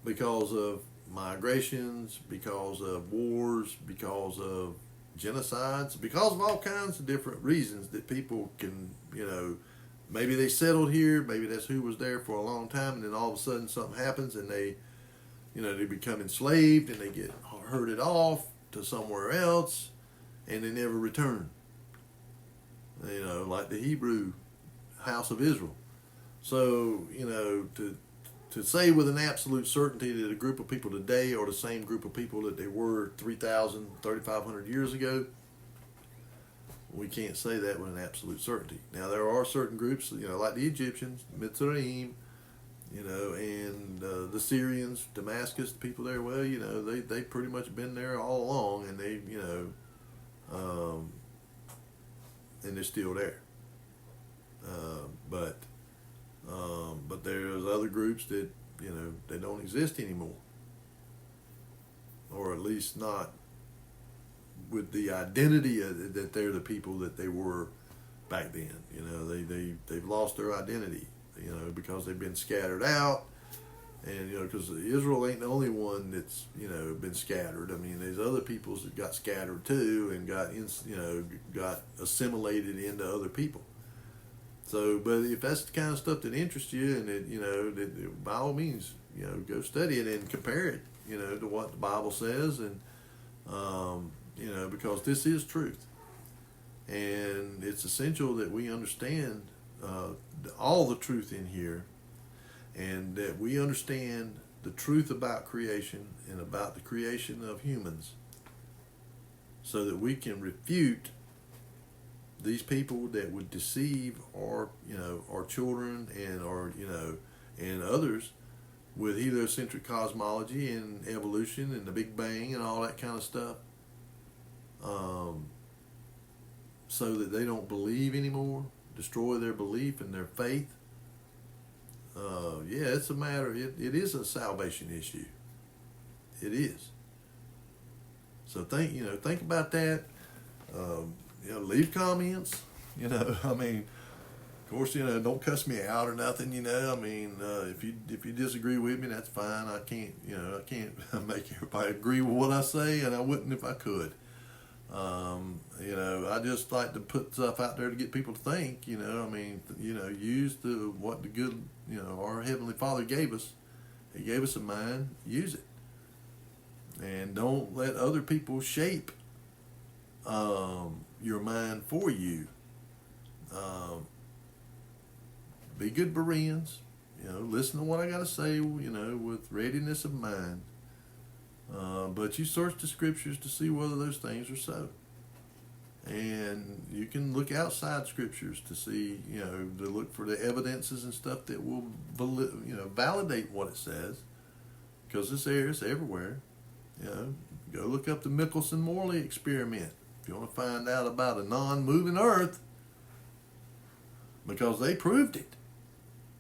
because of migrations, because of wars, because of genocides, because of all kinds of different reasons that people can, maybe they settled here, maybe that's who was there for a long time, and then all of a sudden something happens and they become enslaved and they get herded off to somewhere else and they never return. Like the Hebrew house of Israel. So, to say with an absolute certainty that a group of people today are the same group of people that they were 3,000, 3,500 years ago, we can't say that with an absolute certainty. Now, there are certain groups, like the Egyptians, Mitzrayim, and the Syrians, Damascus, the people there, well, they pretty much been there all along, and they, and they're still there. But there's other groups that, they don't exist anymore. Or at least not with the identity that they're the people that they were back then. They've lost their identity, because they've been scattered out. And, because Israel ain't the only one that's, been scattered. I mean, there's other peoples that got scattered too and got assimilated into other people. So, but if that's the kind of stuff that interests you, and that by all means, go study it and compare it, to what the Bible says, and because this is truth, and it's essential that we understand all the truth in here, and that we understand the truth about creation and about the creation of humans, so that we can refute these people that would deceive our children and others with heliocentric cosmology and evolution and the Big Bang and all that kind of stuff. so that they don't believe anymore, destroy their belief and their faith. Yeah, it's a matter. It is a salvation issue. It is. So think about that. Leave comments. I mean, of course, don't cuss me out or nothing. I mean, if you disagree with me, that's fine. I can't make everybody agree with what I say, and I wouldn't if I could. I just like to put stuff out there to get people to think. I mean, use what the good, our Heavenly Father gave us. He gave us a mind. Use it, and don't let other people shape your mind for you. Be good Bereans. Listen to what I got to say. With readiness of mind. But you search the scriptures to see whether those things are so. And you can look outside scriptures to see, to look for the evidences and stuff that will, validate what it says. Because it's everywhere. Go look up the Michelson-Morley experiment if you want to find out about a non-moving Earth. Because they proved it,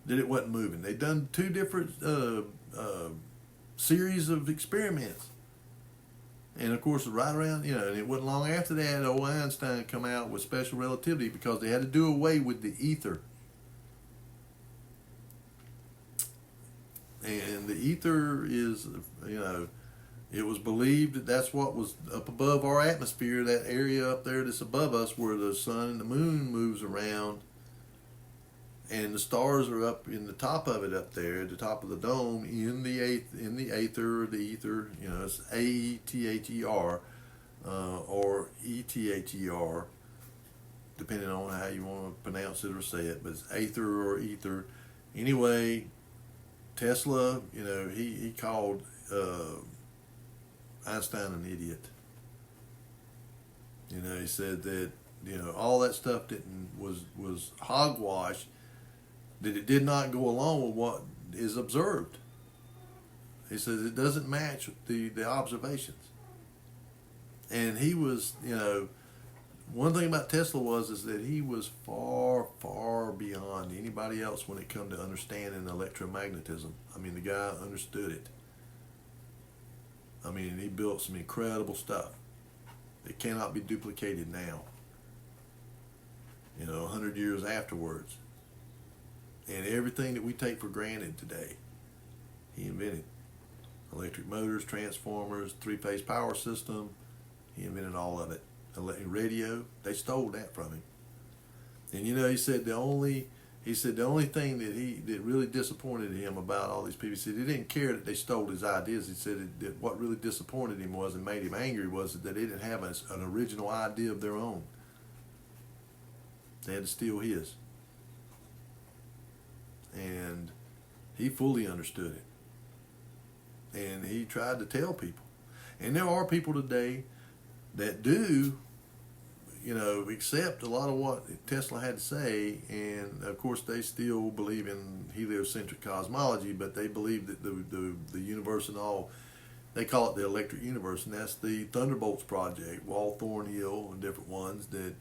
that it wasn't moving. They've done 2 different series of experiments. And of course, right around, and it wasn't long after that, old Einstein come out with special relativity because they had to do away with the ether. And the ether is, it was believed that that's what was up above our atmosphere, that area up there that's above us where the sun and the moon moves around. And the stars are up in the top of it up there, at the top of the dome, in the aether, the ether. It's AETHER or ETHER, depending on how you want to pronounce it or say it. But it's aether or ether. Anyway, Tesla, he called Einstein an idiot. He said that all that stuff was hogwash. That it did not go along with what is observed. He says it doesn't match the observations. And he was, one thing about Tesla is that he was far, far beyond anybody else when it come to understanding electromagnetism. I mean, the guy understood it. I mean, he built some incredible stuff that cannot be duplicated now. 100 years afterwards. And everything that we take for granted today, he invented. Electric motors, transformers, 3-phase power system, he invented all of it. Radio, they stole that from him. And he said the only thing that really disappointed him about all these people, he said he didn't care that they stole his ideas. He said that what really disappointed him was and made him angry was that they didn't have an original idea of their own. They had to steal his. And he fully understood it. And he tried to tell people. And there are people today that do, accept a lot of what Tesla had to say. And of course, they still believe in heliocentric cosmology, but they believe that the universe and all, they call it the electric universe. And that's the Thunderbolts Project, Walt Thornhill and different ones that.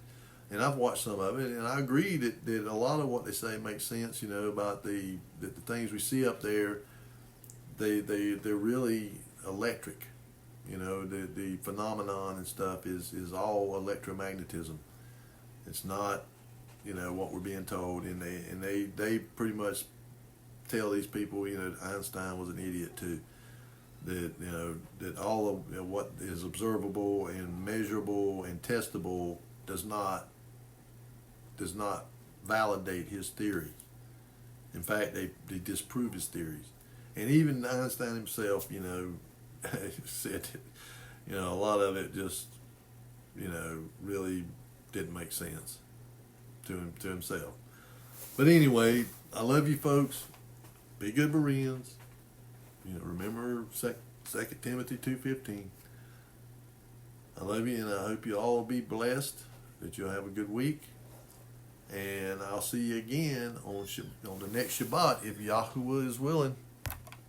And I've watched some of it, and I agree that a lot of what they say makes sense. About the things we see up there, they're really electric. The phenomenon and stuff is all electromagnetism. It's not, what we're being told, and they pretty much tell these people, Einstein was an idiot too. That all of what is observable and measurable and testable does not validate his theory. In fact, they disprove his theories. And even Einstein himself, said that, a lot of it just, really didn't make sense to himself. But anyway, I love you folks. Be good Bereans. Remember 2 Timothy 2:15. I love you, and I hope you all be blessed, that you'll have a good week. And I'll see you again on the next Shabbat if Yahuwah is willing.